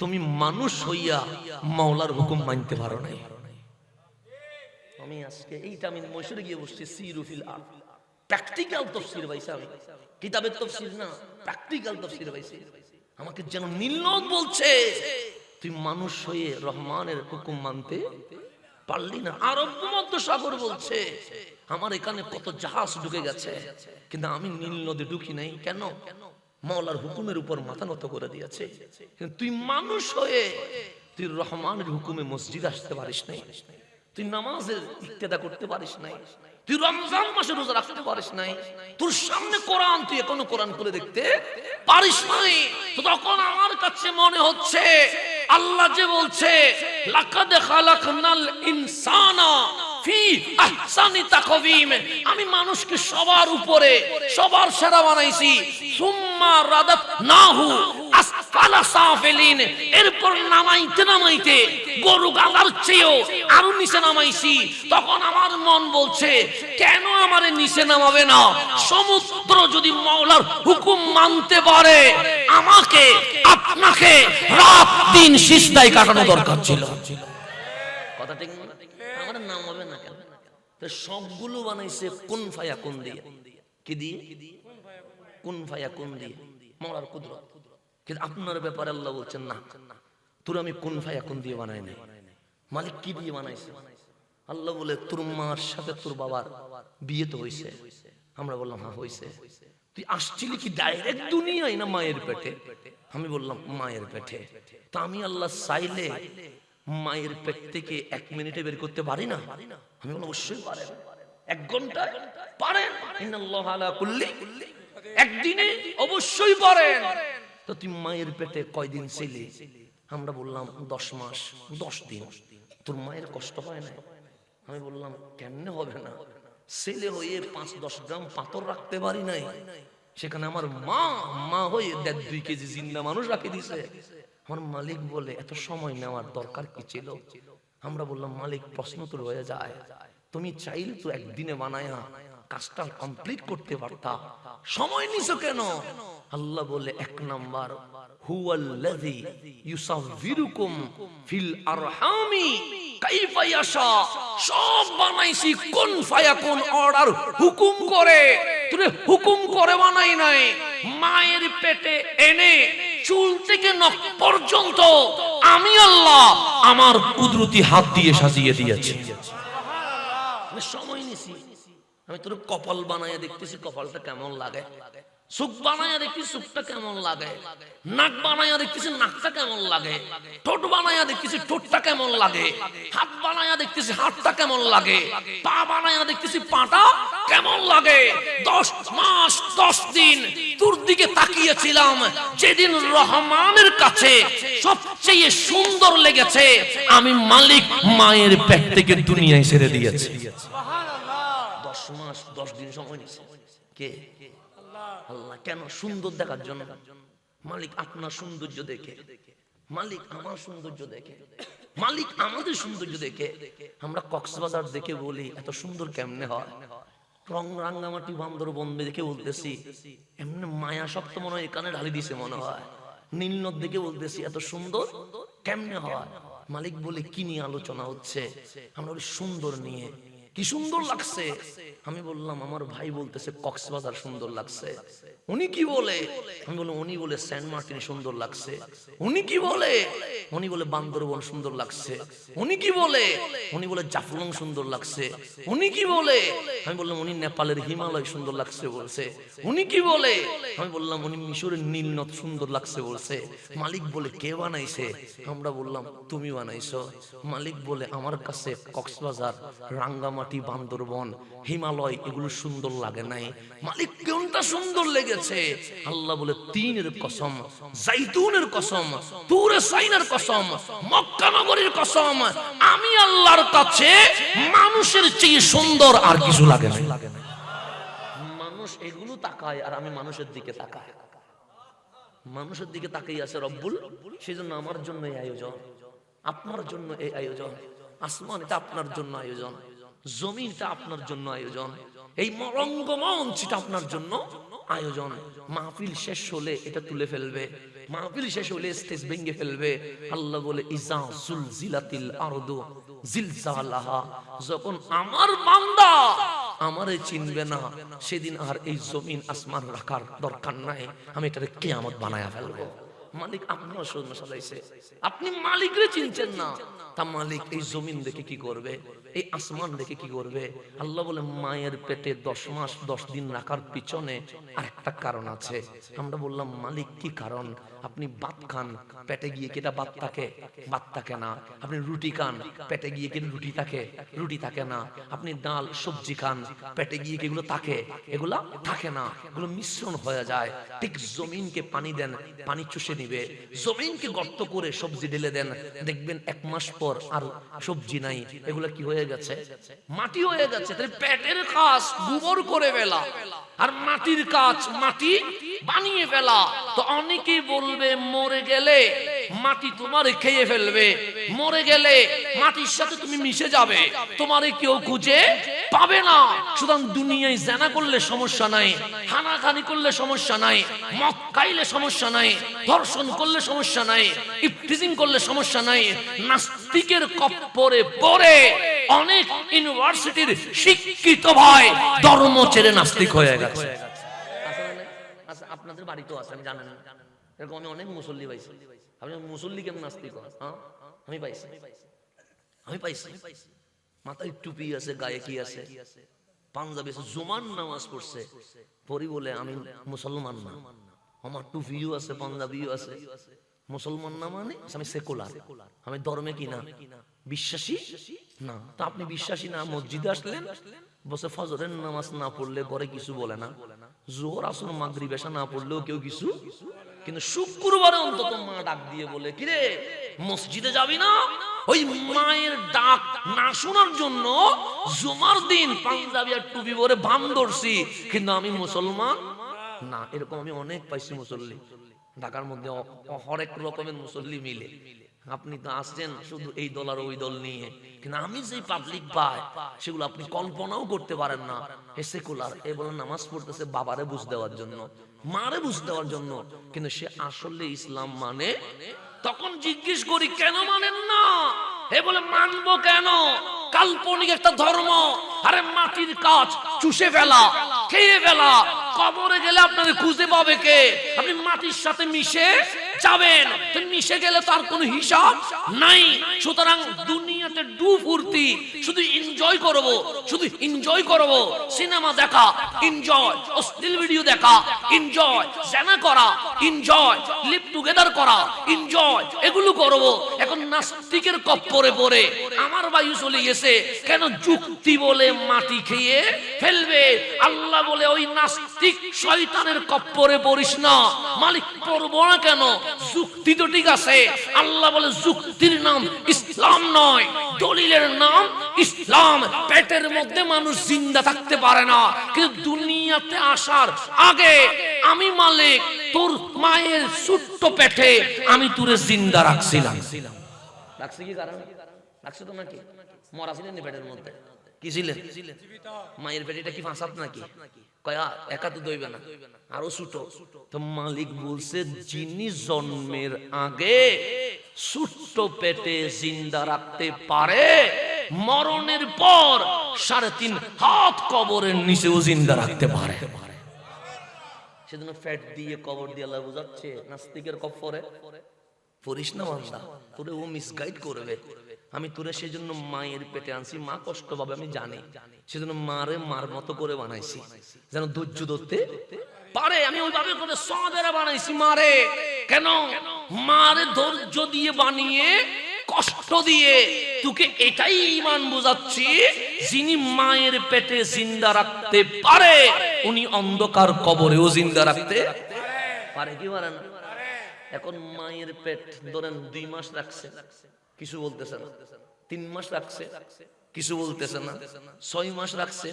Speaker 1: তুমি মানুষ হইয়া মাওলার হুকুম মানতে পারো নাই। আমি আজকে এইটা আমি ময়সুরে গিয়ে বসছি, সিরুফিল আরদ, প্র্যাকটিক্যাল তাফসীর পাইছি আমি, কিতাবের তাফসীর না, প্র্যাকটিক্যাল তাফসীর পাইছি। আমাকে যেন নীল নদ বলছে, তুই মানুষ হয়ে রহমানের হুকুম মানতে পারলি না। আরব ভূমধ্যসাগর বলছে, আমার এখানে কত জাহাজ ঢুকে গেছে, কিন্তু আমি নীল নদে ঢুকি নাই কেন? মাওলার হুকুমের উপর মাথা নত করে দিয়েছে। কিন্তু তুই মানুষ হয়ে তুই রহমানের হুকুমে মসজিদ আসতে পারিস নাই, তুই নামাজের ইক্তেদা করতে পারিস নাই, তুই রমজান মাসে রোজা রাখতে পারিস নাই, তোর সামনে কোরআন, তুই এখনো কোরআন খুলে দেখতে পারিস নাই। তো তখন আমার কাছে মনে হচ্ছে, আল্লাহ যে বলছে লাকাদ খালাকনাল ইনসানা ফি আহসানি তাকওয়িম, আমি মানুষকে সবার উপরে সবার সেরা বানাইছি, সুম্মা রাদাতনাহু আসফালা সাফিলিন, এরপর নামাইতে নামাইতে গরু গাধার চেয়েও আরো নিচে নামাইছি। তখন আমার মন বলছে, কেন আমারে নিচে নামাবে না? সমুদ্র যদি মাওলার হুকুম মানতে পারে, আমাকে আপনাকে রাত দিন সিজদায় কাটানো দরকার ছিল। কথা ঠিক না? আমার নামাবে না কেন? তো সবগুলো বানাইছে কুন ফায়াকুন দিয়ে। কি দিয়ে? কুন ফায়াকুন দিয়ে, মাওলার কুদরত। কিন্তু আপনার ব্যাপারে আল্লাহ বলছেন, না, তোর আমি কুন ফায়াকুন দিয়ে বানাই নাই। মালিক কি দিয়ে বানাইছে? আল্লাহ বলে, তোর মার সাথে তোর বাবার বিয়ে তো হইছে। আমরা বললাম, হ্যাঁ হইছে। তুই আসছিলি কি ডাইরেক্ট দুনিয়ায় না মায়ের পেটে? আমি বললাম মায়ের পেটে। তা আমি আল্লাহ চাইলে মায়ের পেট থেকে 1 মিনিটে বের করতে পারি না? আমি বললাম অবশ্যই পারেন, 1 ঘন্টায় পারেন, ইন্নাল্লাহা আলা কুল্লি, একদিনে অবশ্যই পারেন। তো তুই মায়ের পেটে কয়দিন ছিলি? আমরা বললাম 10 মাস 10 দিন। তোর মায়ের কষ্ট হয় না? আমি বললাম কেমনে হবে না, ছেলে হয়ে 5-10 গ্রাম পাথর রাখতে পারি নাই, সেখানে আমার মা হয়ে 1.5-2 কেজি জিন্দা মানুষ রাখে দিছে। আমার মালিক বলে, এত সময় নেওয়ার দরকার কি ছিল? আমরা বললাম, মালিক প্রশ্ন তো রয়ে যায়, তুমি চাইলে তো একদিনে বানায়া কাজটা কমপ্লিট করতে পারতা, সময় নিছো কেন? আল্লাহ বলে, 1 নাম্বার, হুয়াল্লাযী ইউসাফিরুকুম ফিল আরহামি কাইফা ইয়াশা, সব বানাইছি কুন ফায়াকুন, অর্ডার, হুকুম করে। তুই হুকুম করে বানাই নাই, মায়ের পেটে এনে চুল থেকে নখ পর্যন্ত আমি আল্লাহ আমার কুদরতি হাত দিয়ে সাজিয়ে দিয়েছি। সময় নিছি, আমি তোর কপাল বানাইয়া দেখতেছি কপালটা কেমন লাগে, চোখ বানাইয়া দেখতেছি চোখটা কেমন লাগে, নাক বানাইয়া দেখতেছি নাকটা কেমন লাগে, ঠোঁট বানাইয়া দেখতেছি ঠোঁটটা কেমন লাগে, হাত বানাইয়া দেখতেছি হাতটা কেমন লাগে, পা বানাইয়া দেখতেছি পাটা কেমন লাগে। 10 মাস 10 দিন তোর দিকে তাকিয়েছিলাম, যেদিন রহমানের কাছে সবচেয়ে সুন্দর লেগেছে আমি মালিক মায়ের পেট থেকে দুনিয়ায় ছেড়ে দিয়েছি। 10 মাস 10 দিন সময় নিয়েছে কে? আল্লাহ। কেন? সুন্দর দেখার জন্য। মালিক আপনার সৌন্দর্য দেখে, মালিক আমার সৌন্দর্য দেখে, মালিক আমাদের সৌন্দর্য দেখে। আমরা কক্সবাজার দেখে বলি এত সুন্দর কেমনে হয়, রাঙ্গামাটি বান্দরবন দেখে বলতেছি এমনি মায়া সপ্ত মনে হয় এখানে ঢালি দিছে মনে হয়, নীলনদ দেখে বলতেছি এত সুন্দর কেমনে হয়। মালিক বলে কি নিয়ে আলোচনা হচ্ছে? আমরা বলি সুন্দর নিয়ে। কি সুন্দর লাগছে? আমি বললাম আমার ভাই বলতেছে কক্সবাজার সুন্দর লাগছে। উনি কি বলে? আমি বললাম উনি বলে সেন্ট মার্টিন সুন্দর লাগছে। উনি কি বলে? উনি বলে বান্দরবন সুন্দর লাগছে। উনি কি বলে? উনি বলে জাফলং সুন্দর লাগছে। উনি কি বলে? আমি বললাম উনি নেপালের হিমালয় সুন্দর লাগছে বলছে। উনি কি বলে? আমি বললাম উনি মিশরের নীলনদ সুন্দর লাগছে বলছে। মালিক বলে কে বানাইছে? আমরা বললাম তুমি বানাইছো। মালিক বলে আমার কাছে কক্সবাজার, রাঙ্গামাটি, বান্দরবন, হিমালয় এগুলো সুন্দর লাগে নাই। মালিক কোনটা সুন্দর লেগেছে? আল্লাহ বলে তিনের কসম, জাইতুনের কসম, তুরে সাইনার কসম, মক্কা নগরীর কসম, আমি আল্লাহর কাছে মানুষের চেয়ে সুন্দর আর কিছু লাগে না। মানুষ এগুলো তাকায় আর আমি মানুষের দিকে তাকাই। মানুষের দিকে তাকিয়ে আছে রব্বুল। সেজন্য আমার জন্য এই আয়োজন, আপনার জন্য এই আয়োজন। আসমান এটা আপনার জন্য আয়োজন, জমিনটা আপনার জন্য আয়োজন, এই রঙ্গমঞ্চটা আপনার জন্য আয়োজন। মাহফিল শেষ হলে এটা তুলে ফেলবে, মাহফিল শেষ হলে স্টেজ ভেঙে ফেলবে। আল্লাহ বলে ইজা জুলজিলাতিল আরদু জিলজালাহা, যখন আমার বান্দা আমারে চিনবে না সেদিন আর এই জমিন আসমান রাখার দরকার নাই, আমি এটাকে কিয়ামত বানায়া ফেলবো। মালিক আপনার জন্য সাজাইছে, আপনি মালিকরে চিনছেন না, তা মালিক এই জমিন দেখে কি করবে, এই আসমান দেখে কি করবে? আল্লাহ বলে মায়ের পেটে 10 মাস 10 দিন রাখার পিছনে আরেকটা কারণ আছে। আমরা বললাম মালিক কি কারণ? আপনি ভাত খান, পেটে গিয়ে কেটা ভাত থাকে? ভাত থাকে না। আপনি রুটি খান, পেটে গিয়ে কি রুটি থাকে? রুটি থাকে না। আপনি ডাল সবজি খান, পেটে গিয়ে কি এগুলো থাকে? এগুলা থাকে না, এগুলো মিশ্রণ হয়ে যায়। ঠিক জমিনকে পানি দেন, পানি চুষে নিবে। জমিনকে গর্ত করে সবজি ঢেলে দেন, দেখবেন 1 মাস পর আর সবজি নাই, এগুলা কি হয়ে গেছে? মাটি হয়ে গেছে। তাহলে পেটের কাজ গোবর করে ফেলা আর মাটির কাজ মাটি বানিয়ে ফেলা। তো অনেকেই বলবে মরে গেলে মাটি তোমারে খেয়ে ফেলবে, মরে গেলে মাটির সাথে তুমি মিশে যাবে, তোমারে কেউ খুঁজে পাবে না। সুতরাং দুনিয়ায় জানা করলে সমস্যা নাই, হানাখানি করলে সমস্যা নাই, মদ খাইলে সমস্যা নাই, ধর্ষণ করলে সমস্যা নাই, ইফটিজিং করলে সমস্যা নাই। নাস্তিকের কপ্পরে পড়ে অনেক ইউনিভার্সিটির শিক্ষিত ভাই ধর্ম ছেড়ে নাস্তিক হয়ে গেছে। আচ্ছা আপনাদের বাড়িতেও আছে, আমি জানেন এরকম আমি অনেক মুসল্লি পাইছি। আপনি মুসল্লি কেমন নাস্তিক হয়? আমি পাইছি, আমি পাইছি। মাথায় টুপি আছে, গায়ে কি আছে, পাঞ্জাবি আছে, জুমার নামাজ পড়ছে, পরি বলে আমি মুসলমান না, আমার টুপিও আছে, পাঞ্জাবিও আছে, মুসলমান না মানে আমি সেকুলার, আমি ধর্মে কি না বিশ্বাসী না। তা আপনি বিশ্বাসী না, মসজিদে আসলেন, বসে ফজরের নামাজ না পড়লে ঘরে কিছু বলে না, জোহর আসর মাগরিব এশা না পড়লেও কেউ কিছু, কিন্তু শুক্রবারে অন্তত মা ডাক দিয়ে বলে কিরে মসজিদে যাবি না? ওই মায়ের ডাক না শোনার জন্য জুমার দিন পাঞ্জাবি আর টুপি পরে ভান ধরছি, কিন্তু আমি মুসলমান না। এরকম আমি অনেক পাইছি মুসল্লি ঢাকার মধ্যে, হরেক রকমের মুসল্লি মিলে। আপনি তো আসছেন শুধু এই দল আর ওই দল নিয়ে, কিন্তু আমি যে পাবলিক পাই সেগুলো আপনি কল্পনাও করতে পারেন না। এ সেকুলার, এ বলে নামাজ পড়তেছে বাবারে বুঝ দেওয়ার জন্য, মারে বুঝ দেওয়ার জন্য, কিন্তু সে আসলে ইসলাম মানে। তখন জিজ্ঞেস করি কেন মানেন না? এ বলে মানবো কেন? কাল্পনিক একটা ধর্ম। আরে মাটির কাজ চুষে ফেলা, খেয়ে ফেলা, কবরে গেলে আপনাদের খুঁজে পাবে কে? আপনি মাটির সাথে মিশে যাবেন, তো মিশে গেলে তার কোনো হিসাব নাই। সুতরাং দুনিয়াতে ডু ফুর্তি, শুধু এনজয় করব, শুধু এনজয় করব, সিনেমা দেখা এনজয়, অশ্লীল ভিডিও দেখা এনজয়, জানা করা এনজয়, লিভ টুগেদার করা এনজয়, এগুলো করব। এখন নাস্তিকের কপ্পরে পড়ে আমার বায়ু চলে গেছে, কেন যুক্তি বলে মাটি খেয়ে ফেলবে। আল্লাহ বলে ওই নাস্তিক শয়তানের কপ্পরে পড়িস না। মালিক পড়বো না কেন? যুক্তি তো ঠিক আছে। আল্লাহ বলে যুক্তির নাম ইসলাম নয়, দলিলের নাম ইসলাম। পেটের মধ্যে মানুষ জিন্দা থাকতে পারে না, কিন্তু দুনিয়াতে আসার আগে আমি মালিক, তোর মায়ের ছোট্ট পেটে আমি তোরে জিন্দা রাখছিলাম। রাখছি কি কারণ? রাখছি তো নাকি? মরা ছিলেন পেটের মধ্যে, কি ছিলেন? মায়ের পেটেটা কি ফাঁসাত নাকি? কয়া একা তো দইবে না, আরো ছোট। তো মালিক বলছে যিনি জন্মের আগে ছোট্ট পেটে জিন্দা রাখতে পারে, মরণের পর 3.5 হাত কবরের নিচেও জিন্দা রাখতে পারে। সেজন্য ফ্যাট দিয়ে কবর দিয়ে আল্লাহ বুঝাচ্ছে নাস্তিকের কফরে পড়িস না বান্দা, তোরে ও মিসগাইড করবে। আমি তোরে সেজন্য মায়ের পেটে আনছি, মা কষ্ট পাবে আমি জানি, সেজন্য মারে মার মতো করে বানাইছি যেন ধৈর্য ধরতে পারে। আমি ওইভাবে করে সাদেরা বানাইছি মারে। কেন? মারে ধৈর্য দিয়ে বানিয়ে কষ্ট দিয়ে তোকে এটাই ঈমান বোঝাচ্ছি, যিনি মায়ের পেটে জিন্দা রাখতে পারে উনি অন্ধকার কবরেও জিন্দা রাখতে পারে। কি পারে না? এখন মায়ের পেট ধরেন 2 মাস রাখছে, কিছু বলতেছে না। 3 মাস রাখছে, কিছু বলতেছে না। 6 মাস রাখছে,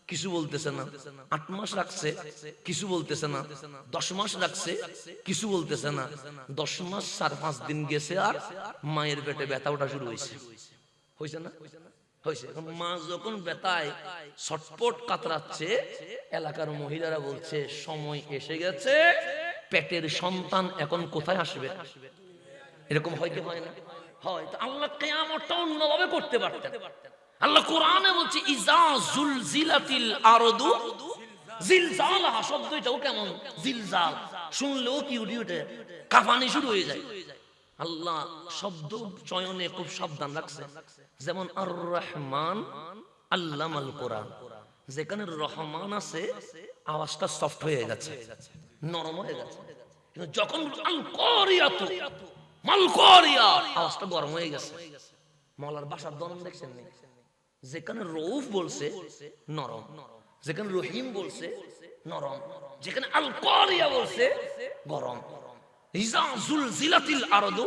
Speaker 1: কিছু বলতেছে না। 8 মাস রাখছে, কিছু বলতেছে না। 10 মাস রাখছে, কিছু বলতেছে না। 10 মাস 4-5 দিন গেছে আর মায়ের পেটে ব্যথা ওঠা শুরু হয়েছে। হয়েছে না? হয়েছে। এখন মা যখন ব্যথায় ছটপট কাতরাচ্ছে, এলাকার মহিলারা বলছে সময় এসে গেছে, পেটের সন্তান এখন কোথায় আসবে। এরকম হয় কি হয় না? হয়। তো আল্লাহ কিয়ামতটা অন্যভাবে করতে পারতেন। আল্লাহ কোরআনে বলছে ইজা জুলজিলাতিল আরদু জিলজালাহা। শব্দটাও কেমন? জিলজাল শুনলেও কি উঠে ওঠে, কাঁপানি শুরু হয়ে যায়। আল্লাহ শব্দ চয়নে খুব সাবধান রাখছে। যেমন আর রহমান আল্লামাল কোরআন, যেখানে রহমান আছে আওয়াজটা সফট হয়ে গেছে, নরম হয়ে গেছে। কিন্তু যখন আল কোরিয়াতু মাল কোরিয়া আওয়াজটা গরম হয়ে গেছে। মাওলার ভাষার ধরন দেখছেন নি? যেখানে রউফ বলছে নরম, যেখানে রহিম বলছে নরম, যেখানে আল কোরিয়া বলছে গরম। ইজা জুলজিলাতিল আরদু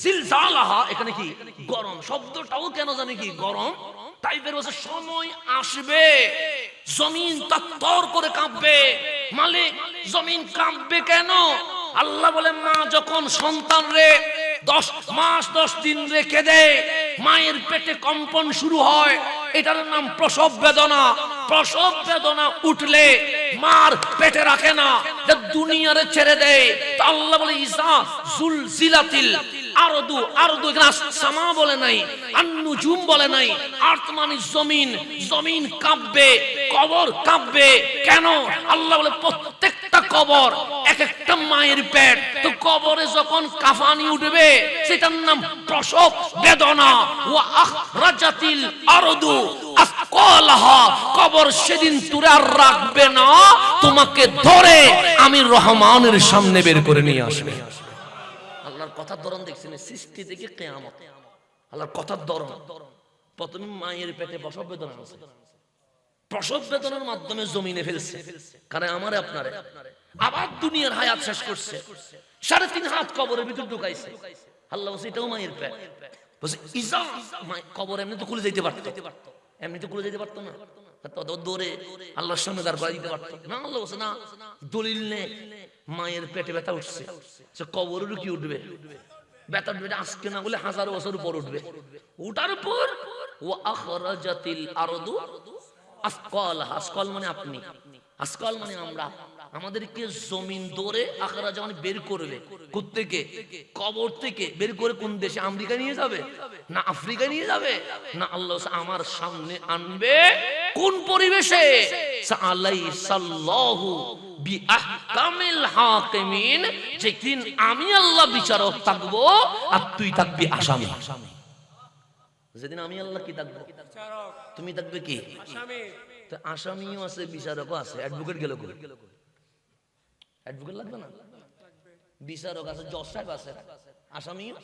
Speaker 1: জিলজালাহা, এখানে কি গরম। শব্দটাও কেন জানি কি গরম টাইপের বলছে। সময় আসবে জমিন তত্তর করে কাঁপবে। মালিক জমিন কাঁপবে কেন? আল্লাহ বলে মা যখন সন্তান রে 10 মাস 10 দিন রেখে দেয়, মায়ের পেটে কম্পন শুরু হয়, এটার নাম প্রসব বেদনা। প্রসব বেদনা উঠলে মার পেটে রাখে না, দুনিয়ারে ছেড়ে দেয়। তো আল্লাহ বলে ইজা জুলজিলাতিল আরদু, আরদু এখানে সামা বলে নাই, আন-নুজুম বলে নাই। আরদ মানে জমিন, জমিন কাঁপবে, কবর কাঁপবে। কেন? আল্লাহ বলে প্রত্যেকটা কবর এক একটা মায়ের পেট। তো কবরে যখন কাফানি উঠবে সেটার নাম প্রসব বেদনা। ওয়া আখরাজাতিল আরদু আসকালাহা, কবর সেদিন তুই আর রাখবে না, তোমাকে ধরে আমি রহমানের সামনে বের করে নিয়ে আসবে। আল্লাহর কথার ধরন দেখছেন, সৃষ্টি থেকে কিয়ামত আল্লাহর কথার ধরন। প্রথমে মায়ের পেটে প্রসব বেদনা আছে, প্রসব বেদনার মাধ্যমে জমিনে ফেলছে, কারণ আমারে আপনারে আবার দুনিয়ার হায়াত শেষ করছে। 3.5 হাত কবরের ভিতর ঢুকাইছে। আল্লাহ বলছে এটাও মায়ের পেট। বলছে ইজা, কবর এমনি তো খুলে যেতে পারতো, এমনি তো খুলে যেতে পারতো না, দৌড়ে আল্লাহর সামনে দাঁড় করাই দিতে পারতো না। আল্লাহ বলছে না, দলিল নে, মায়ের পেটে ব্যথা উঠছে, সে কবরেরও কি উঠবে, ব্যথা উঠবে আজকে না বলে 1000 বছর পর উঠবে। উঠার পর ওয়া আখরাজাতিল আরদু আসকালাহা, আসকাল মানে আপনি, আসকাল মানে আমরা, আমাদেরকে জমিন দৌড়ে আখরাজা মানে বের করবে। কোত্থেকে? কবর থেকে বের করে কোন দেশে? আমেরিকা নিয়ে যাবে না আফ্রিকা নিয়ে যাবে না, আল্লাহ আমার সামনে আনবে। কোন পরিবেশে? সাআলাইসাল্লাহু বিআহকামিল হাকিমিন, যেদিন আমি আল্লাহ বিচারক থাকবো আর তুই থাকবি আসামি। যেদিন আমি আল্লাহ কি থাকবো, তুমি থাকবে কি আসামি। তো আসামিও আছে, বিচারকও আছে, অ্যাডভোকেট গেল কই? অ্যাডভোকেট লাগবে না, বিচারক আছে, জজ সাহেব আছে, আসামিও।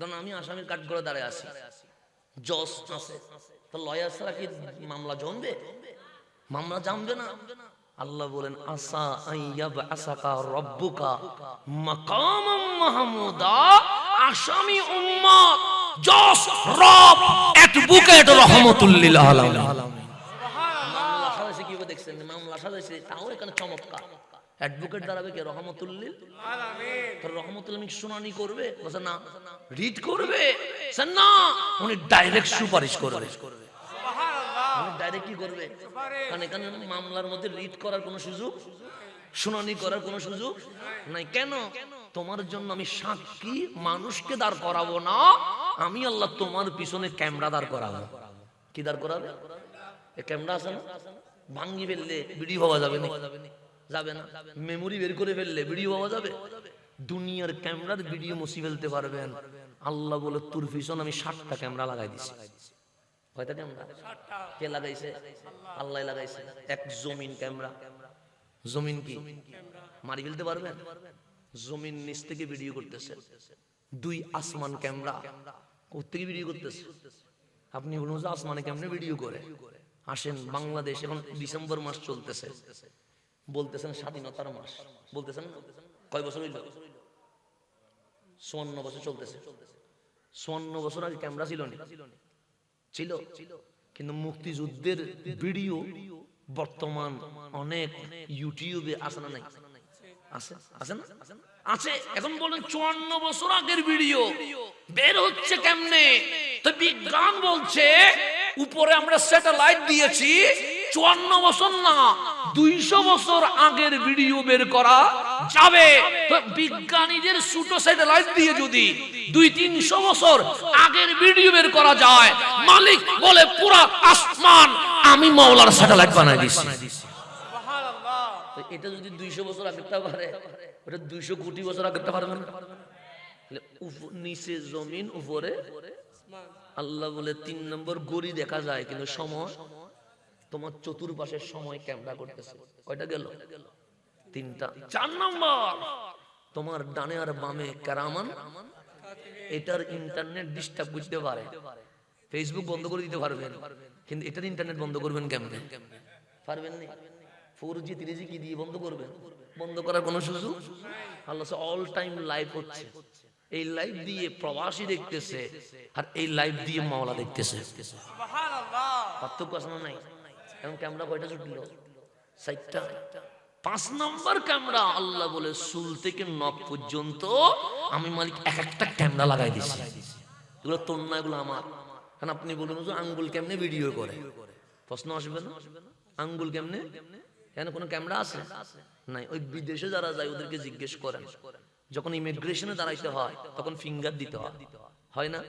Speaker 1: কারণ আমি আসামির কাঠ করে দাঁড়ায় আছি, জজ আছে, তো লয়ার ছাড়া কি মামলা জমবে? মামলা জমবে না। আল্লাহ বলেন আসা আইয়াব আসাকা রব্বুকা মাকামাম মাহমুদা, আসামি উম্মত, জজ রব, অ্যাডভোকেট রাহমাতুল লিল আলামিন। মামলা সাজাইছে কি দেখছেন, মামলা সাজাইছে, তাও এখানে চমৎকার। অ্যাডভোকেট দাঁড়াবে কে? রাহমাতুল লিল আলামিন। তো রাহমাতুল আলামিন শুনানি করবে? বলে না। রিড করবে? না, উনি ডাইরেক্ট সুপারিশ করবে। ডাইরেক্ট কি করবে? কারণ এখানে মামলার মধ্যে রিড করার কোনো সুযোগ, শুনানি করার কোনো সুযোগ নাই। কেন? তোমার জন্য আমি সাক্ষী মানুষকে দাঁড় করাবো না, আমি আল্লাহ তোমার পিছনে ক্যামেরা দাঁড় করাবো। কি দাঁড় করাবে? ক্যামেরা আছে না, ভাঙ্গি ফেললে ভিডিও পাওয়া যাবে না, যাবে না। মেমোরি বের করে ফেললে ভিডিও পাওয়া যাবে। দুনিয়ার ক্যামেরার ভিডিও মুছি ফেলতে পারবেন। আল্লাহ বলে তোর পিছনে আমি 60টা ক্যামেরা লাগাই দিছি। কয়টা ক্যামেরা? কে লাগাইছে? আল্লাহ লাগাইছে। এক জমিন ক্যামেরা। জমিন কি মারি ফেলতে পারবেন? জমিন নিচ থেকে ভিডিও করতেছে। 2 আসমান ক্যামেরা কোত্থেকে ভিডিও করতেছে? আপনি বলুন যে আসমানে কেমনে ভিডিও করে? আসেন বাংলাদেশ, এখন ডিসেম্বর মাস চলতেছে, বলতেছেন স্বাধীনতার মাস, বলতেছেন না? কয় বছর হইল? 54 বছর চলতেছে। 54 বছর আগে ক্যামেরা ছিল না? ছিল, কিন্তু মুক্তিযুদ্ধের ভিডিও বর্তমান অনেক ইউটিউবে আসে না? নাই আছে, আছে না? আছে। এখন বলেন 54 বছর আগের ভিডিও বের হচ্ছে কেমনে? তো বিজ্ঞান বলছে উপরে আমরা স্যাটেলাইট দিয়েছি, 54 বছর না 200 বছর আগের ভিডিও বের করা যাবে। তো বিজ্ঞানীদের ছোট স্যাটেলাইট দিয়ে যদি 200-300 বছর আগের ভিডিও বের করা যায়, মালিক বলে পুরা আসমান আমি মাওলার স্যাটেলাইট বানাই দিছি। সুবহানাল্লাহ। তো এটা যদি 200 বছর আগেরটা পারে, ওটা 200 কোটি বছর আগেরটা পারবে না? নিচে জমিন, উপরে আল্লাহ বলে 3 নম্বর গড়ি দেখা যায়, কিন্তু সময় তোমার চতুর্পাশের সময় ক্যামেরা করতেছে। কয়টা গেল? 3টা। 4 নম্বর তোমার ডানে আর বামে কারামান, এটার ইন্টারনেট ডিস্টার্ব করতে পারে। ফেসবুক বন্ধ করে দিতে পারবেন, কিন্তু এটার ইন্টারনেট বন্ধ করবেন কেমনে? পারবেন না। 4G 3G কি দিয়ে বন্ধ করবেন? বন্ধ করার কোনো সুযোগ? আল্লাহ অল টাইম লাইভ হচ্ছে। এই লাইভ দিয়ে প্রবাসী দেখতেছে, আর এই লাইভ দিয়ে মাওলা দেখতেছে। সুবহানাল্লাহ। পার্থক্য আছে না? নাই। এখন ক্যামেরা কয়টা ছুটলো? 4টা। 5 নম্বর ক্যামেরা আল্লাহ বলে চুল থেকে নখ পর্যন্ত আমি মালিক এক একটা ক্যামেরা লাগাই দিছি। এগুলো তোর না, এগুলো আমার। কারণ আপনি বলুন যে আঙ্গুল কেমনে ভিডিও করে, প্রশ্ন আসবে না? আঙ্গুল কেমনে? এখানে কোনো ক্যামেরা আছে? নাই। ওই বিদেশে যারা যায় ওদেরকে জিজ্ঞেস করেন, যখন ইমিগ্রেশনে দাঁড়াইতে হয় তখন ফিঙ্গার দিতে হয়, হয় না?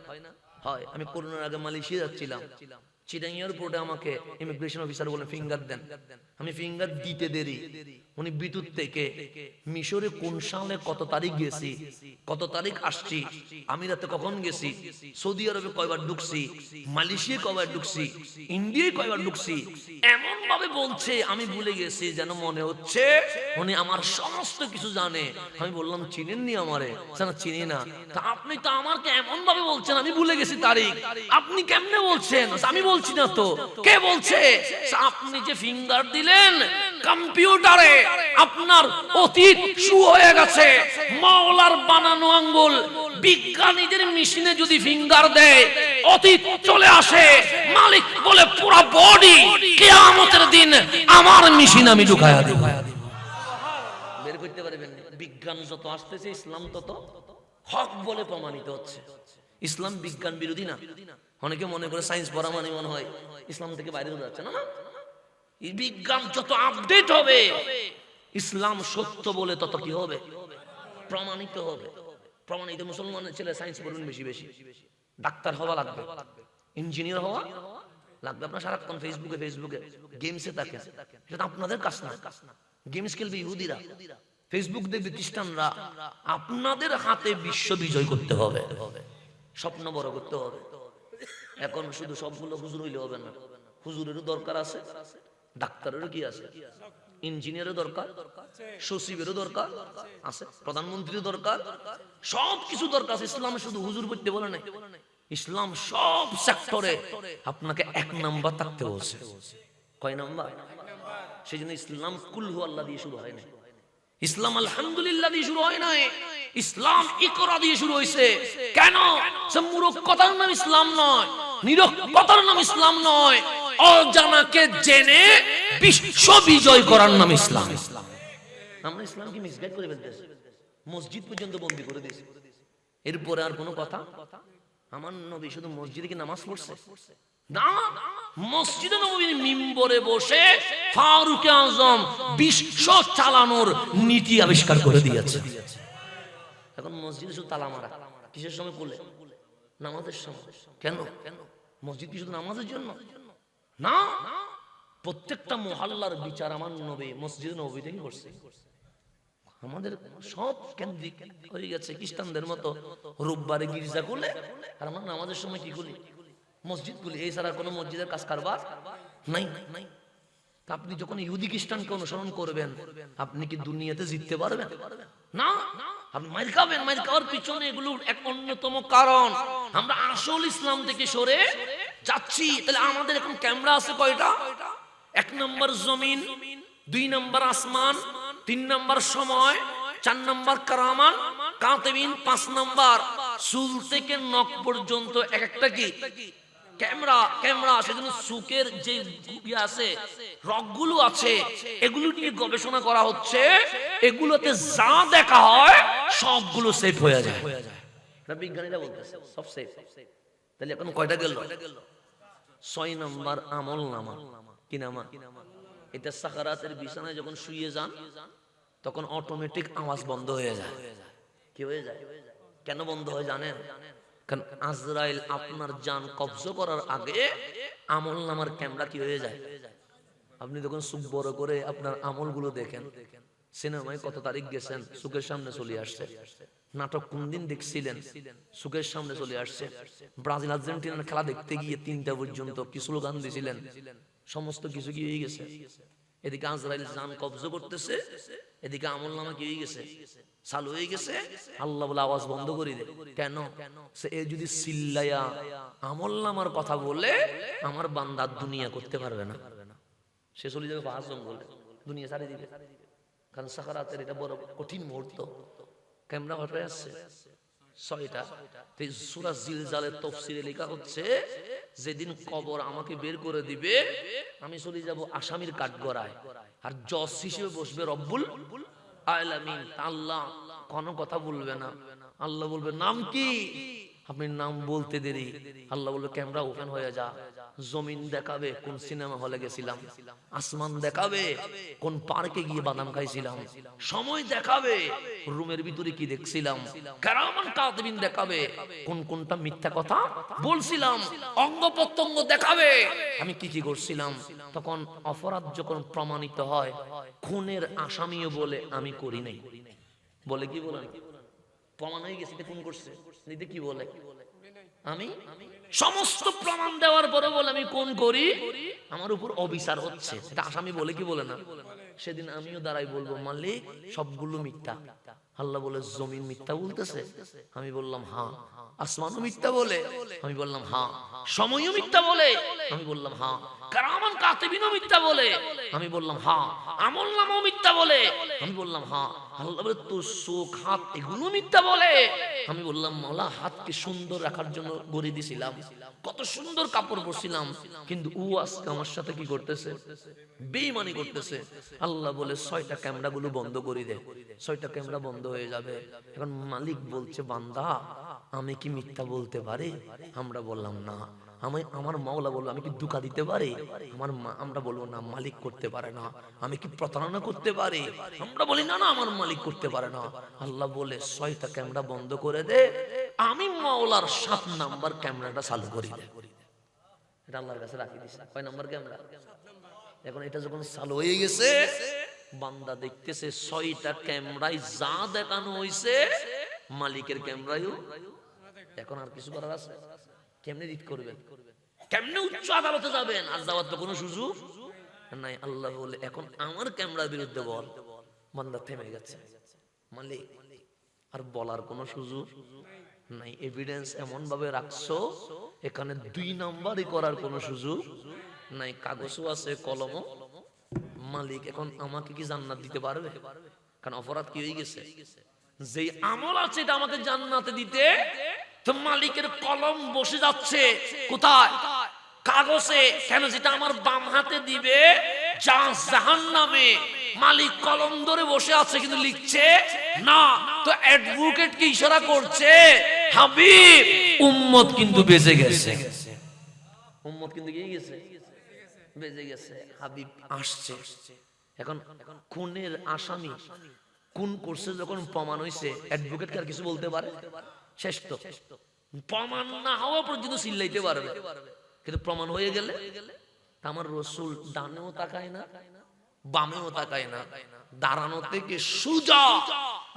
Speaker 1: হয়। আমি করোনার আগে মালয়েশিয়া যাচ্ছিলাম, চিটাং এয়ারপোর্টে আমাকে ইমিগ্রেশন অফিসার বলে ফিঙ্গার দেন। আমি ফিঙ্গার দিতে দেরি, উনি বিদ্যুৎ থেকে মিশরে কোন সালে কত তারিখ গেছি, কত তারিখ আসছি, আমিরাতে কখন গেছি, সৌদি আরবে কয়বার ঢুকছি, মালয়েশিয়া কয়বার ঢুকছি, ইন্ডিয়ায় কয়বার ঢুকছি, এমন ভাবে বলছে আমি ভুলে গেছি, যেন মনে হচ্ছে উনি আমার সমস্ত কিছু জানে। আমি বললাম চিনেননি আমারে? না চিনি না। তা আপনি তো আমাকে এমন ভাবে বলছেন আমি ভুলে গেছি তারিখ, আপনি কেমনে বলছেন? আমি বলছি না তো। কে বলছে? আপনি যে ফিঙ্গার দিলেন কম্পিউটারে আপনার অতীত শু হয়ে গেছে। মাওলার বানানো আঙ্গুল বিজ্ঞানীদের মেশিনে যদি ফিঙ্গার দেয় অতীত চলে আসে। মালিক বলে পুরো বডি কিয়ামতের দিন আমার মেশিন আমি ঢুকায়া দেব। বের করতে পারবেন? বিজ্ঞান যত আসতেছে ইসলাম তত হক বলে প্রমাণিত হচ্ছে। ইসলাম বিজ্ঞান বিরোধী না। অনেকে মনে করে সায়েন্স পড়া মানে মনে হয় ইসলাম থেকে বাইরে হয়ে যাচ্ছে। না, বিজ্ঞান যত আপডেট হবে ইসলাম সত্য বলে তত কি হবে? প্রমাণিত হবে। প্রমাণিত। মুসলমানের ছেলে সায়েন্স পড়বেন বেশি বেশি, ডাক্তার হওয়া লাগবে, ইঞ্জিনিয়ার হওয়া লাগবে আপনার সারাক্ষণ ফেসবুকে গেমসে থাকেন, সেটা আপনাদের কাজ না। গেমস খেলবে ইহুদিরা, ফেসবুক দেখবে খ্রিস্টানরা। আপনাদের হাতে বিশ্ব বিজয় করতে হবে, স্বপ্ন বড় করতে হবে। এখন শুধু সবগুলো হুজুর হইলে হবে না, হুজুরেরও দরকার আছে, ডাক্তারেরও কি আছে, ইঞ্জিনিয়ারের দরকার, সচিবেরও দরকার আছে, প্রধানমন্ত্রীর দরকার, সব কিছু দরকার আছে। ইসলাম শুধু হুজুর করতে বলে নাই, ইসলাম সব সেক্টরে আপনাকে 1 নাম্বার থাকতে বলছে। কয় নাম্বার? সেই জন্য ইসলাম কুল হু আল্লাহ দিয়ে শুরু হয় না, ইসলাম আলহামদুলিল্লাহ দিয়ে শুরু হয় নাই, ইসলাম ইকরা দিয়ে শুরু হয়েছে। কেন? সে মূর্খতার নাম ইসলাম নয়, নিরক্ষতার নাম ইসলাম নয়, অজানাকে জেনে বিশ্ব বিজয় করার নাম ইসলাম। আমরা ইসলামকে মিসগাইড করে ফেলতেছি, মসজিদ পর্যন্ত বন্দী করে দিয়েছি। এরপরে আর কোনো কথা? আমার নবী শুধু মসজিদে কি নামাজ পড়ছে? না, মসজিদে নববীর মিম্বরে বসে ফারুক আজম বিশ্ব চালানোর নীতি আবিষ্কার করে দিয়েছে। এখন মসজিদে শুধু তালা মারা, কিসের সময় পড়লে? নামাজের সময়। কেন? মসজিদ কি শুধু নামাজের জন্য? না, প্রত্যেকটা মহল্লার বিচার আমার নবী মসজিদে নববী থেকে করছে। আমাদের সব কেন্দ্রিক হয়ে গেছে খ্রিস্টানদের মতো, রোববারে গির্জা খুলে আর আমরা নামাজের সময় কি করি? মসজিদ খুলি। এই ছাড়া কোনো মসজিদের কাজ কারবার নাই। আপনি যখন ইহুদি খ্রিস্টানকে অনুসরণ করবেন, আপনি কি দুনিয়াতে জিততে পারবেন? না, আপনি মাইর খাবেন। মাইর খাওয়ার পিছনে এগুলো এক অন্যতম কারণ, আমরা আসল ইসলাম থেকে সরে যাচ্ছি। তাহলে আমাদের এখন ক্যামেরা আছে কয়টা? 1 নম্বর জমিন, 2 নম্বর আসমান, 3 নম্বর সময়, 4 নম্বর কারামান কাতিবিন, 5 নম্বর চুল থেকে নখ পর্যন্ত এক একটা কি ক্যামেরা। সেজন্য সুকের যে আছে, রগগুলো আছে, এগুলো নিয়ে গবেষণা করা হচ্ছে। এগুলোতে যা দেখা হয় সবগুলো সেফ হয়ে যায়। বিজ্ঞানীরা বলতেছে সব সেফ। তাহলে এখন কয়টা গেল? 6 নম্বর আমল নামা। কি নামা? এটা সাকারাতের বিছানায় যখন শুয়ে যান তখন অটোমেটিক আওয়াজ বন্ধ হয়ে যায়। কি হয়ে যায়? কেন বন্ধ হয় জানেন? কারণ আজরাইল আপনার জান কবজা করার আগে আমল নামার ক্যামেরা কি হয়ে যায়। আপনি যখন চোখ বড় করে আপনার আমলগুলো দেখেন, সিনেমায় কত তারিখ গেছেন চোখের সামনে চলে আসছে, নাটক কোন দিন দেখছিলেন চোখের সামনে চলে আসছে, ব্রাজিল আর্জেন্টিনার খেলা দেখতে গিয়ে 3টা পর্যন্ত কি স্লোগান দিয়েছিলেন, সমস্ত কিছু কি হয়ে গেছে। এদিকে আজরাইল জান কবজা করতেছে, এদিকে আমল নামা কি হয়ে গেছে, চালু হয়ে গেছে। আল্লাহ বলে আওয়াজ বন্ধ করে দে। কেন? সে যদি চিল্লায়া আমল নামার কথা বলে আমার বান্দা দুনিয়া করতে পারবে না, সে চলে যাবে পাহাড় জঙ্গলে, দুনিয়া ছাড়িয়ে দিবে। কারণ সাকারাতের এটা বড় কঠিন মুহূর্ত। ক্যামেরা হয়ে আসছে 6টা। সূরা জিলজালের তাফসীরে লেখা হচ্ছে, যেদিন কবর আমাকে বের করে দিবে আমি চলে যাব আসামির কাঠগড়ায়, আর জজ হিসেবে বসবে রব্বুল আলামিন। আল্লাহ কোনো কথা বলবে না। আল্লাহ বলবে নাম কি? আপনি নাম বলতে দেরি, আল্লাহ বলবে ক্যামেরা ওপেন হয়ে যা। জমিন দেখাবে কোন সিনেমা হলে গেছিলাম, আসমান দেখাবে কোন পার্কে গিয়ে বাদাম খাইছিলাম, সময় দেখাবে রুমের ভিতরে কি দেখছিলাম, কারামান কাতিবিন দেখাবে কোন কোনটা মিথ্যা কথা বলছিলাম, অঙ্গ প্রত্যঙ্গ দেখাবে আমি কি কি করছিলাম। তখন অপরাধ যখন প্রমাণিত হয়, খুনের আসামিও বলে আমি করি নাই, বলে কি বলেন, প্রমাণ হয়ে গেছে খুন করছে, কি বলে আমি সমস্ত প্রমাণ দেওয়ার পরে বলে আমি কোন করি, আমার উপর অবিচার হচ্ছে, এটা আসামি বলে কি বলে না। সেদিন আমিও দাঁড়াই বলবো মালিক সবগুলো মিথ্যা। আল্লাহ বলে জমিন মিথ্যা বলতেছে, আমি বললাম হ্যাঁ। আসমানও মিথ্যা বলে, আমি বললাম হ্যাঁ। সময়ও মিথ্যা বলে, আমি বললাম হ্যাঁ। কারামান কাতিবিনও মিথ্যা বলে, আমি বললাম হ্যাঁ। আমল নামাও মিথ্যা বলে, আমি বললাম হ্যাঁ। আল্লাহ বলে তোর চোখ হাত এগুলো মিথ্যা বলে, আমি বললাম মাওলা হাতকে সুন্দর রাখার জন্য গড়ে দিয়েছিলাম, কত সুন্দর কাপড় পরছিলাম, কিন্তু ও আজকে আমার সাথে কি করতেছে, বেঈমানি করতেছে। আল্লাহ বলে 6টা ক্যামেরা গুলো বন্ধ করে দে। 6টা ক্যামেরা বন্ধ হয়ে যাবে। এখন মালিক বলছে বান্দা আমি কি মিথ্যা বলতে পারি? আমরা বললাম না। আমার মাওলা বললো আমি কি ধোঁকা দিতে পারি? আমরা বলবো না, মালিক করতে পারে না। আমি কি প্রতারণা করতে পারি? আমরা বলি না, না আমার মালিক করতে পারে না। আল্লাহ বলে 6টা ক্যামেরা বন্ধ করে দে, আমি মাওলার 7 নাম্বার ক্যামেরাটা চালু করি দে। এটা আল্লাহর কাছে রাখি দিছে। কয় নাম্বার ক্যামেরা? এখন এটা যখন চালু হয়ে গেছে, বান্দা দেখতেছে 6টা ক্যামেরায় যা দেখানো হয়েছে মালিকের ক্যামেরায়ও। এখন আর কিছু করার আছে? কেমনে রিড করবেন? কেমনে উচ্চ আদালতে যাবেন? আর যাওয়ার তো কোনো সুযোগ নাই। আল্লাহ বলে এখন আমার ক্যামেরার বিরুদ্ধে বল। বান্দা থেমে গেছে। মালিক আর বলার কোনো সুযোগ নাই। এভিডেন্স এমন ভাবে রাখছো এখানে 2 নাম্বারই করার কোনো সুযোগ নাই। কাগজও আছে, কলমও। মালিক এখন আমাকে কি জান্নাত দিতে পারবে? কারণ অপরাধ কি হয়ে গেছে। যে আমল আছে এটা আমাকে জান্নাতে দিতে, তো মালিকের কলম বসে যাচ্ছে কোথায়? কাগজে। কেন? যেটা আমার বাম হাতে দিবে যা জাহান্নামে, মালিক কলম ধরে বসে আছে কিন্তু লিখছে না। তো অ্যাডভোকেট কি ইশারা করছে? হাবিব উম্মত কিন্তু বেঁচে গেছে। উম্মত কিন্তু কি গেছে? বেঁচে গেছে। হাবিব আসছে। এখন খুনের আসামি খুন করছে যখন প্রমাণ হইছে, অ্যাডভোকেট আর কিছু বলতে পারে? শেষ তো। প্রমাণ না হওয়া পর্যন্ত চিল্লাইতে পারবে, কিন্তু প্রমাণ হয়ে গেলে আমার রসুল ডানেও তাকায় না, বামেও তাকায় না, দাঁড়ানো থেকে সোজা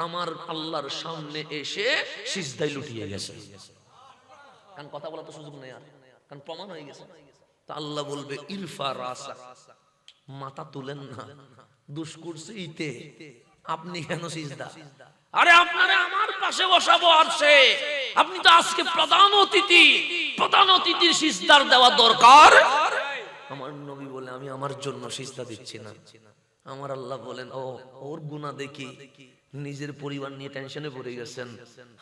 Speaker 1: আমার আল্লাহর সামনে এসে সিজদায় লুটিয়ে গেছে। কারণ কথা বলা তো সুযোগ নেই আর, কারণ প্রমাণ হয়ে গেছে। তা আল্লাহ বলবে ইরফা রাসা, মাথা তুলেন না, দুষ করছে ইতে, আপনি কেন সিজদা? আরে আপনারে আমার পাশে বসাবো আসছে, আপনি তো আজকে প্রধান অতিথি, প্রধান অতিথির সিজদার দেওয়া দরকার। আমার নবী বলে আমি আমার জন্য সিজদা দিচ্ছি না। আমার আল্লাহ বলেন ও ওর গুনাহ দেখি নিজের পরিবার নিয়ে টেনশনে পড়ে গেছেন।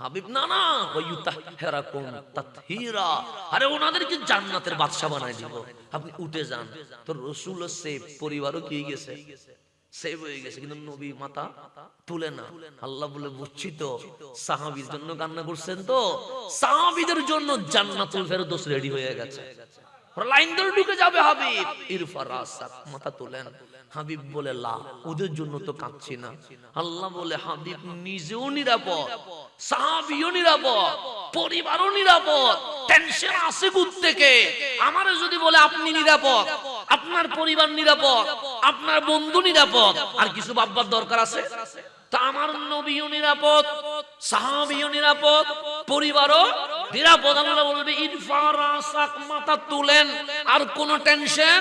Speaker 1: হাবিব না না ওয়ায়ুতাহহিরাকুম তাতহীরা, আরে ওনাদেরকে জান্নাতের বাদশা বানাই দিব, আপনি উঠে যান। তো রাসূল সেফ, পরিবারও কি গেছে, সেভ হয়ে গেছে, কিন্তু নবী মাথা তুলে না। আল্লাহ বলে বুঝছি তো সাহাবীর জন্য কান্না করছেন, তো সাহাবীদের জন্য জান্নাতুল ফেরদৌস রেডি হয়ে গেছে। লাইন ধরে ঢুকে যাবে হাবিব। ইরফা রাসাক, মাথা তুলেন। হাবিব বলে লা, ওদের জন্য তো কাঁদছি না। আল্লাহ বলে হাবিব নিজেও নিরাপদ, সাহাবীও নিরাপদ, পরিবারও নিরাপদ। টেনশন আছে কোথা থেকে? আমারে যদি বলে আপনি নিরাপদ, আপনার পরিবার নিরাপদ, আপনার বন্ধু নিরাপদ, আর কিছু ভাববার দরকার আছে? তা আমার নবীও নিরাপদ, সাহাবীও নিরাপদ, পরিবারও নিরাপদ। আল্লাহ বলবে ইরফা রাসাক, মাথা তুলেন, আর কোনো টেনশন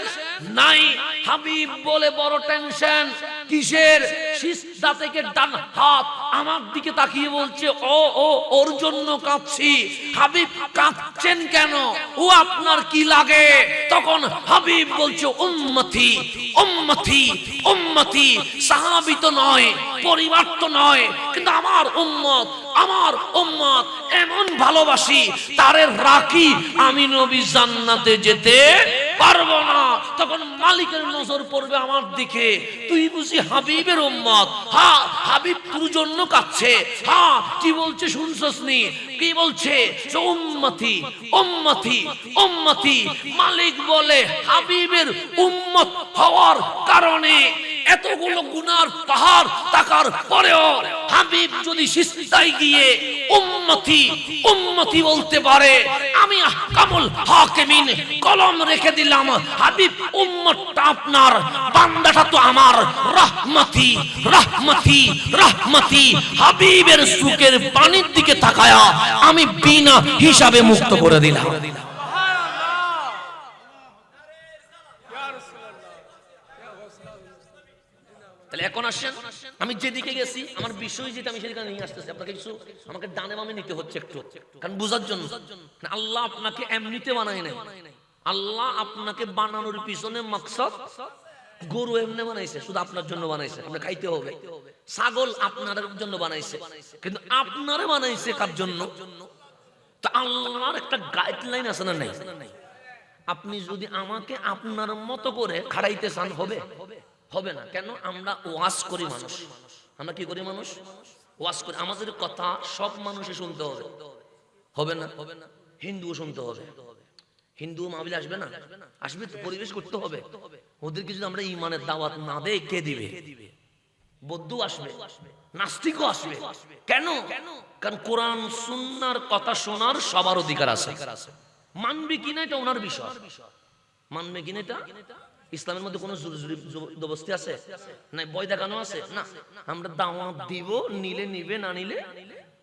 Speaker 1: নাই। হাবিব বলে বড় টেনশন কিসের? সিজদা থেকে ডান হাত আমার দিকে তাকিয়ে বলছে ও ও ওর জন্য কাঁদছি। হাবিব কাঁদছেন কেন? ও আপনার কি লাগে? তখন হাবিব বলছে উম্মতি উম্মতি উম্মতি। সাহাবী তো নয়, পরিবার তো নয়, কিন্তু আমার উম্মত, আমার উম্মত এমন ভালোবাসি তারে রাখি আমি নবী জান্নাতে যেতে পারবো না। তখন মালিকের নজর পড়বে আমার দিকে, তুই বুঝি হাবিবের উম্মত? হ্যাঁ, হাবিব তোর জন্য কাঁদছে। হ্যাঁ, কি বলছে শুনছস নি? কি বলছে? উম্মতি উম্মতি উম্মতি। মালিক বলে হাবিবের উম্মত হওয়ার কারণে এতগুলো গুনার পাহাড় থাকার পরেও হাবিব যদি সিজদায় গিয়ে উম্মতি উম্মতি বলতে পারে, আমি আহকামুল হাকিমিন কলম রেখে দিলাম। হাবিব উম্মতটা আপনার, বান্দাটা তো আমার। রাহমাতি রাহমাতি রাহমাতি। হাবিবের চোখের পানির দিকে তাকায়া আমি বিনা হিসাবে মুক্ত করে দিলাম। তাহলে এখন আসেন, আমি যেদিকে গেছি আমার বিষয় যেটা আমি সেদিকে নিয়ে আসতেছি। আপনাকে কিছু আমাকে ডানে বামে নিতে হচ্ছে একটু, কারণ বোঝার জন্য। আল্লাহ আপনাকে এমনিতে বানায় নাই। আল্লাহ আপনাকে বানানোর পিছনে মাকসাদ, গরু এমনি বানাইছে শুধু আপনার জন্য বানাইছে, আপনি খাইতে হবে। ছাগল আপনার জন্য বানাইছে, কিন্তু আপনারে বানাইছে কার জন্য? তো আল্লাহর একটা গাইডলাইন আছে না নাই? আপনি যদি আমাকে আপনার মতো করে খাড়াইতে চান হবে? হবে না। কেন? আমরা ওয়াজ করি মানুষ। আমরা কি করি মানুষ? ওয়াজ করি। আমাদের কথা সব মানুষে শুনতে হবে, হবে না? হিন্দুও শুনতে হবে। হিন্দু মাহফিলে আসবে না? আসবে তো, পরিবেশ করতে হবে। ওদেরকে যদি আমরা ইমানের দাওয়াত না দেই কে দিবে? বৌদ্ধ আসবে, নাস্তিকও আসবে। কেন? কারণ কোরআন সুন্নাহর কথা শোনার সবার অধিকার আছে। মানবে কিনা এটা ওনার বিষয়, মানবে কিনা এটা। ইসলামের মধ্যে কোনো জবরদস্তি আছে না, ভয় দেখানো আছে না। আমরা দাওয়াত দিব, নিলে নিবে, না নিলে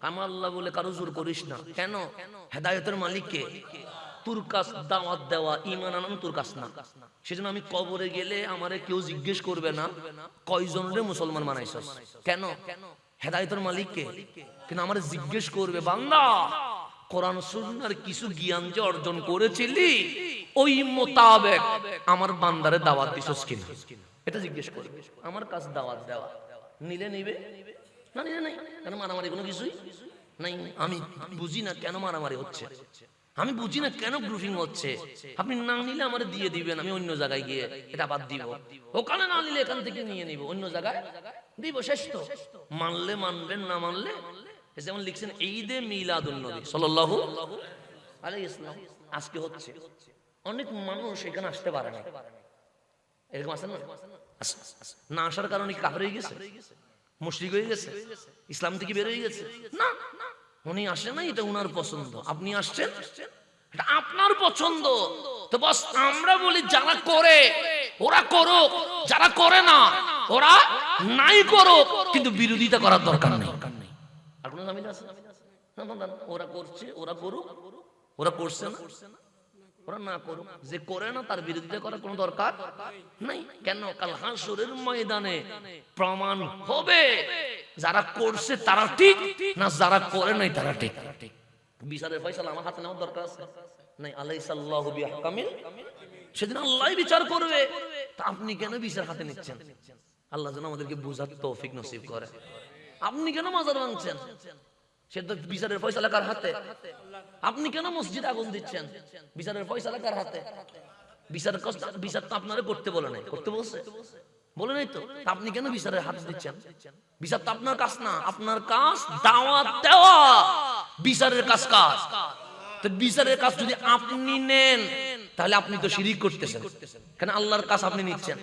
Speaker 1: আমার আল্লাহ বলে কারো জোর করিস না। কেন? হেদায়েতের মালিক কে? তোর কাছ দাওয়াত দেওয়া, ঈমান আনানো তোর কাছ না। সেজন্য আমি কবরে গেলে আমারে কেউ জিজ্ঞেস করবে না কয়জন রে মুসলমান বানাইছস। কেন? হেদায়েতের মালিক কে? কিন্তু আমারে জিজ্ঞেস করবে, বান্দা কোরআন সুন্নাহর কিছু জ্ঞান যে অর্জন করেছিলি ওই মোতাবেক আমার বান্দারে দাওয়াত দিছস কিনা, এটা জিজ্ঞেস করবে। আমার কাছে দাওয়াত দেওয়া, নিলে নিবে, না নিলে নাই। কেন মারামারি কোনো কিছুই নাই। আমি বুঝি না কেন মারামারি হচ্ছে, আমি বুঝি না কেন গ্রুপিং হচ্ছে। আপনি না নিলে আমারে দিয়ে দিবেন, আমি অন্য জায়গায় গিয়ে এটা বাদ দিব। ওখানে না নিলে এখান থেকে নিয়ে নিব, অন্য জায়গায় দিব, শেষ তো। মানলে মানবেন, না মানলে। যেমন লিখছেন ঈদে মিলাদুন নবী সাল্লাল্লাহু আলাইহি ওয়াসাল্লাম আজকে হচ্ছে, অনেক মানুষ এখানে আসতে পারে না, এরকম আছে না? না আসার কারণে কাফের হয়ে গেছে, মুশরিক হয়ে গেছে, ইসলাম থেকে বের হয়ে গেছে? না, উনি আসে না, এটা উনার পছন্দ। আপনি আসছেন, এটা আপনার পছন্দ। তো বস আমরা বলি যারা করে ওরা করুক, যারা করে না ওরা নাই করুক, কিন্তু বিরোধিতা করার দরকার নেই। আর কোনো জামিন আছে? না, ওরা করছে, ওরা করুক, ওরা করছে না, ওরা না করুক। যে করে না তার বিরোধিতা করার কোনো দরকার নাই। কেন? কাল হাসরের ময়দানে প্রমাণ হবে যারা করছে তারা ঠিক, না যারা করে নাই তারা ঠিক। বিচারের ফয়সালা আমার হাতে নেওয়ার দরকার আছে নাই? আলাইসাল্লাহু বিআহকামিল, সেদিন আল্লাহই বিচার করবে। তা আপনি কেন বিচার হাতে নিচ্ছেন? আল্লাহ যেন আমাদেরকে বুঝার তৌফিক নসিব করে। আপনি কেন মাজার ভাঙছেন? সে তো বিচারের ফয়সালা কার হাতে? আপনি কেন মসজিদ আগুন দিচ্ছেন? বিচারের ফয়সালা কার হাতে? বিচার তো আপনারা করতে বলে নাই, করতে বলছে? বলে নাই তো। আপনি কেন বিচারের হাত দিচ্ছেন? বিচার তো আপনার কাজ না, আপনার কাজ দাওয়াত দেওয়া। বিচারের কাজ কাজ, তো বিচারের কাজ যদি আপনি নেন তাহলে আপনি তো শিরিক করতেছেন। কেন? আল্লাহর কাজ আপনি নিচ্ছেন,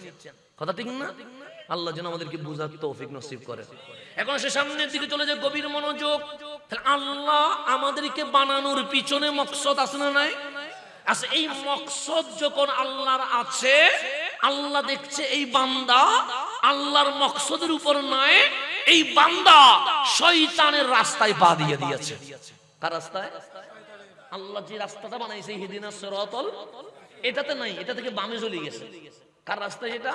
Speaker 1: কথা ঠিক না? আল্লাহ যেন আমাদেরকে বুঝার তৌফিক নসিব করে। এখন সে সামনের দিকে চলে যায়, গভীর মনোযোগ। তাহলে আল্লাহ আমাদেরকে বানানোর পিছনে মকসদ আছে না নাই? আছে। এই মকসদ যখন আল্লাহর আছে, আল্লাহ দেখছে এই বান্দা আল্লাহর মকসদের উপর নাই, এই বান্দা শয়তানের রাস্তায় পা দিয়ে দিয়েছে। কার রাস্তায়? আল্লাহ যে রাস্তাটা বানাইছে ইহদিনাস সিরাতাল, এটাতে নাই, এটা থেকে বামে চলে গেছে। কার রাস্তায় এটা?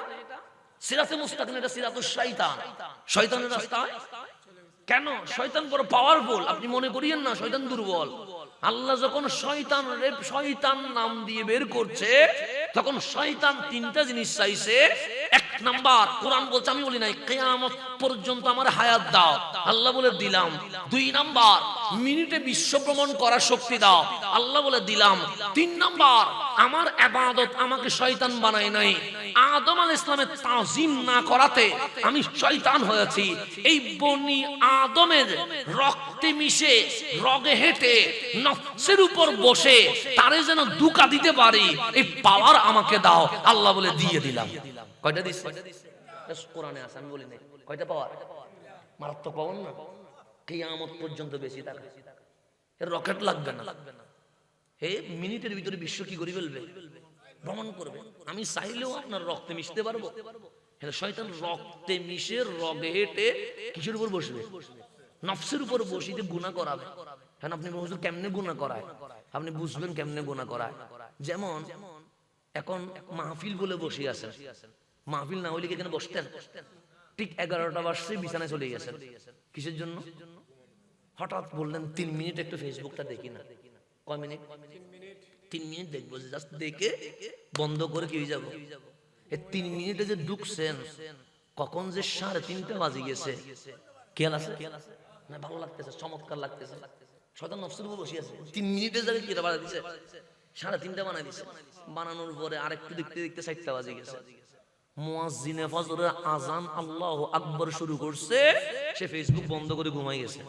Speaker 1: সিরাতে মুস্তাকিম, এটা সিরাতুশ শয়তান, শয়তানের রাস্তায়। কেন? শয়তান বড় পাওয়ারফুল, আপনি মনে করিয়েন না শয়তান দুর্বল। আল্লাহ যখন শয়তান নাম দিয়ে বের করছে, তখন শয়তান তিনটা জিনিস চাইছে। এক নাম্বার, কোরআন বলছে আমি বলি নাই, কিয়ামত পর্যন্ত আমার হায়াত দাও, আল্লাহ বলে দিলাম। দুই নাম্বার, মিনিটে বিশ্ব ভ্রমণ করার শক্তি দাও, আল্লাহ বলে দিলাম। তিন নাম্বার, আমার ইবাদত আমাকে শয়তান বানায় নাই, আদম আলাইহিস সালামের তাজিম না করাতে আমি শয়তান হয়েছি। এই বনি আদমের রক্তে মিশে রগে হেঁটে নফসের উপর বসে তারে যেন দুকা দিতে পারি, এই পাওয়ার আমাকে দাও, আল্লাহ বলে দিয়ে দিলাম। কয়টা দিচ্ছে? কোরআনে আছে, আমি বলি নাই। কয়টা পাওয়ার? মারাত্মক পাওয়ার না? কিয়ামত পর্যন্ত বেশি থাকে, এর রকেট লাগবে না। হে মিনিটের ভিতরে বিশ্ব কি করে ফেলবে, ভ্রমণ করবে। আমি চাইলেও আপনার রক্তে মিশতে পারবো? শয়তান রক্তে মিশে রগে হেঁটে কিসের উপর বসবে? নফসের উপর বসিতে গুনাহ করাবে। কেন? আপনি হুজুর কেমনে গুনাহ করায়? আপনি বুঝবেন কেমনে গুনাহ করায়। যেমন এখন মাহফিল বলে বসে আছেন, মাহফিল না হইলে এখানে বসতেন? ঠিক 11টা বাজছে বিছানায় চলে গেছেন। কিসের জন্য? হঠাৎ বললেন 3 মিনিট একটু ফেসবুকটা দেখি না। কয় মিনিট? 3 মিনিট দেখবো, জাস্ট দেখে বন্ধ করে কি হয়ে যাবো? এই 3 মিনিটে যে ঢুকছেন, কখন যে 3:30 বাজে গেছে খেয়াল আছে না? ভালো লাগতেছে, চমৎকার লাগতেছে। শয়তান নফসের উপর বসে আছে, 3 মিনিটের জায়গায় কি বানাই দিছে? 3:30 বানাই দিছে। বানানোর পরে আরেকটু দেখতে দেখতে 4টা বাজে গেছে। মুয়াজ্জিনে ফজরের আজান আল্লাহু আকবার শুরু করছে, সে ফেসবুক বন্ধ করে ঘুমাই গেছে।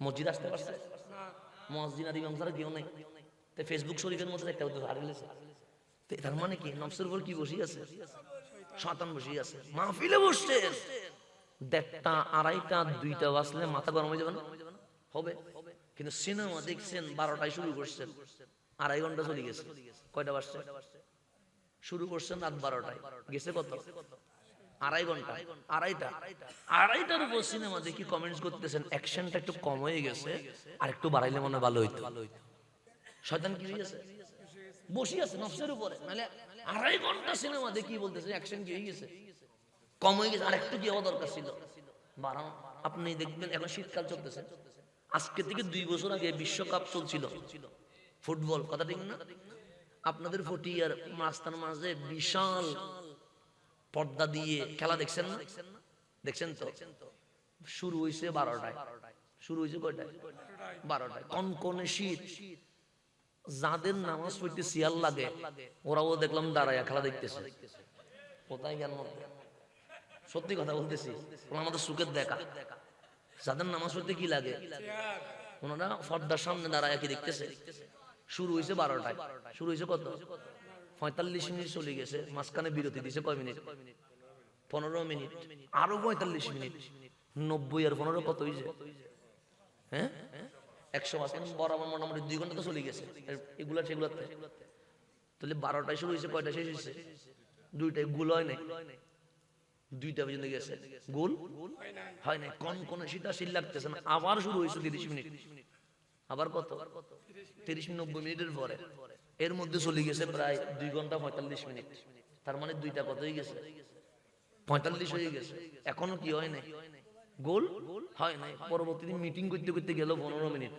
Speaker 1: মসজিদ আসতে পারছে? মুয়াজ্জিন আর ইমাম ছাড়া কেউ নাই। তাই ফেসবুক শরীফের মধ্যে একটা হারিয়ে গেছে। তার মানে কি? নফসের উপর কি বসে আছে? শয়তান বসে আছে। মাহফিলে বসছে 1:30, 2:30, 2টা বাজলে মাথা গরম হয়ে যাবে না? হবে। কিন্তু সিনেমা দেখছেন 12টায় শুরু করছেন, 2.5 ঘন্টা চলে গেছে। কয়টা বাজছে? শুরু করছেন রাত 12টায়, গেছে কত? 2.5 ঘন্টা। আড়াইটার উপর সিনেমা দেখি কমেন্টস করতেছেন অ্যাকশনটা একটু কম হয়ে গেছে, আর একটু বাড়াইলে মনে হয় ভালো হইতো। শয়তান কি হয়ে গেছে? বসে আছে নফসের উপরে। মানে 2.5 ঘন্টা সিনেমা দেখি বলতেছে অ্যাকশন কি হয়ে গেছে, কম হয়ে গেছে, আর একটু কি হওয়া দরকার ছিল, বাড়ানো। আপনি দেখবেন এখন শীতকাল চলতেছে, আজকে থেকে 2 বছর আগে বিশ্বকাপ চলছিল ফুটবল, কথা ঠিক না? আপনাদের ফটিয়ার রাস্তার মাঝে বিশাল পর্দা দিয়ে খেলা দেখছেন না? দেখছেন তো? শুরু হয়েছে 12টায়। শুরু হয়েছে কয়টায়? 12টায়। কনকনে শীত, যাদের নামাজ পড়তে সিয়াল লাগে ওরাও দেখলাম দাঁড়ায়া খেলা দেখতেছে। কোথায় গেল? সত্যি কথা বলতেছি, আমাদের সুখের দেখা। যাদের নামাজ পড়তে কি লাগে ওনারা পর্দার সামনে দাঁড়ায় কি দেখতেছে। শুরু হয়েছে 12টায়। শুরু হয়েছে কত? 45 মিনিট চলে গেছে, মাঝখানে বিরতি দিছে কয় মিনিট? 15 মিনিট, আরো 45 মিনিট। 90 আর 15 কত হয়েছে? হ্যাঁ 100। বরাবর মোটামুটি 2 ঘন্টা তো চলে গেছে এগুলা সেগুলাতে। তাহলে 12টায় শুরু হয়েছে, কয়টা শেষ হয়েছে? 2টায়। গুল হয় নাই, 2টা পর্যন্ত গেছে, গোল হয় নাই। কনকনে শীত, শীত লাগতেছে না। আবার শুরু হয়েছে 30 মিনিট, আবার কত? 30-90 মিনিটের পরে এর মধ্যে চলে গেছে প্রায় 2 ঘন্টা 45 মিনিট। তার মানে 2টা কত হয়ে গেছে? 45 হয়ে গেছে। এখনো কি হয় নাই? গোল হয় নাই। পরবর্তী দিন মিটিং করতে করতে গেল 15 মিনিট,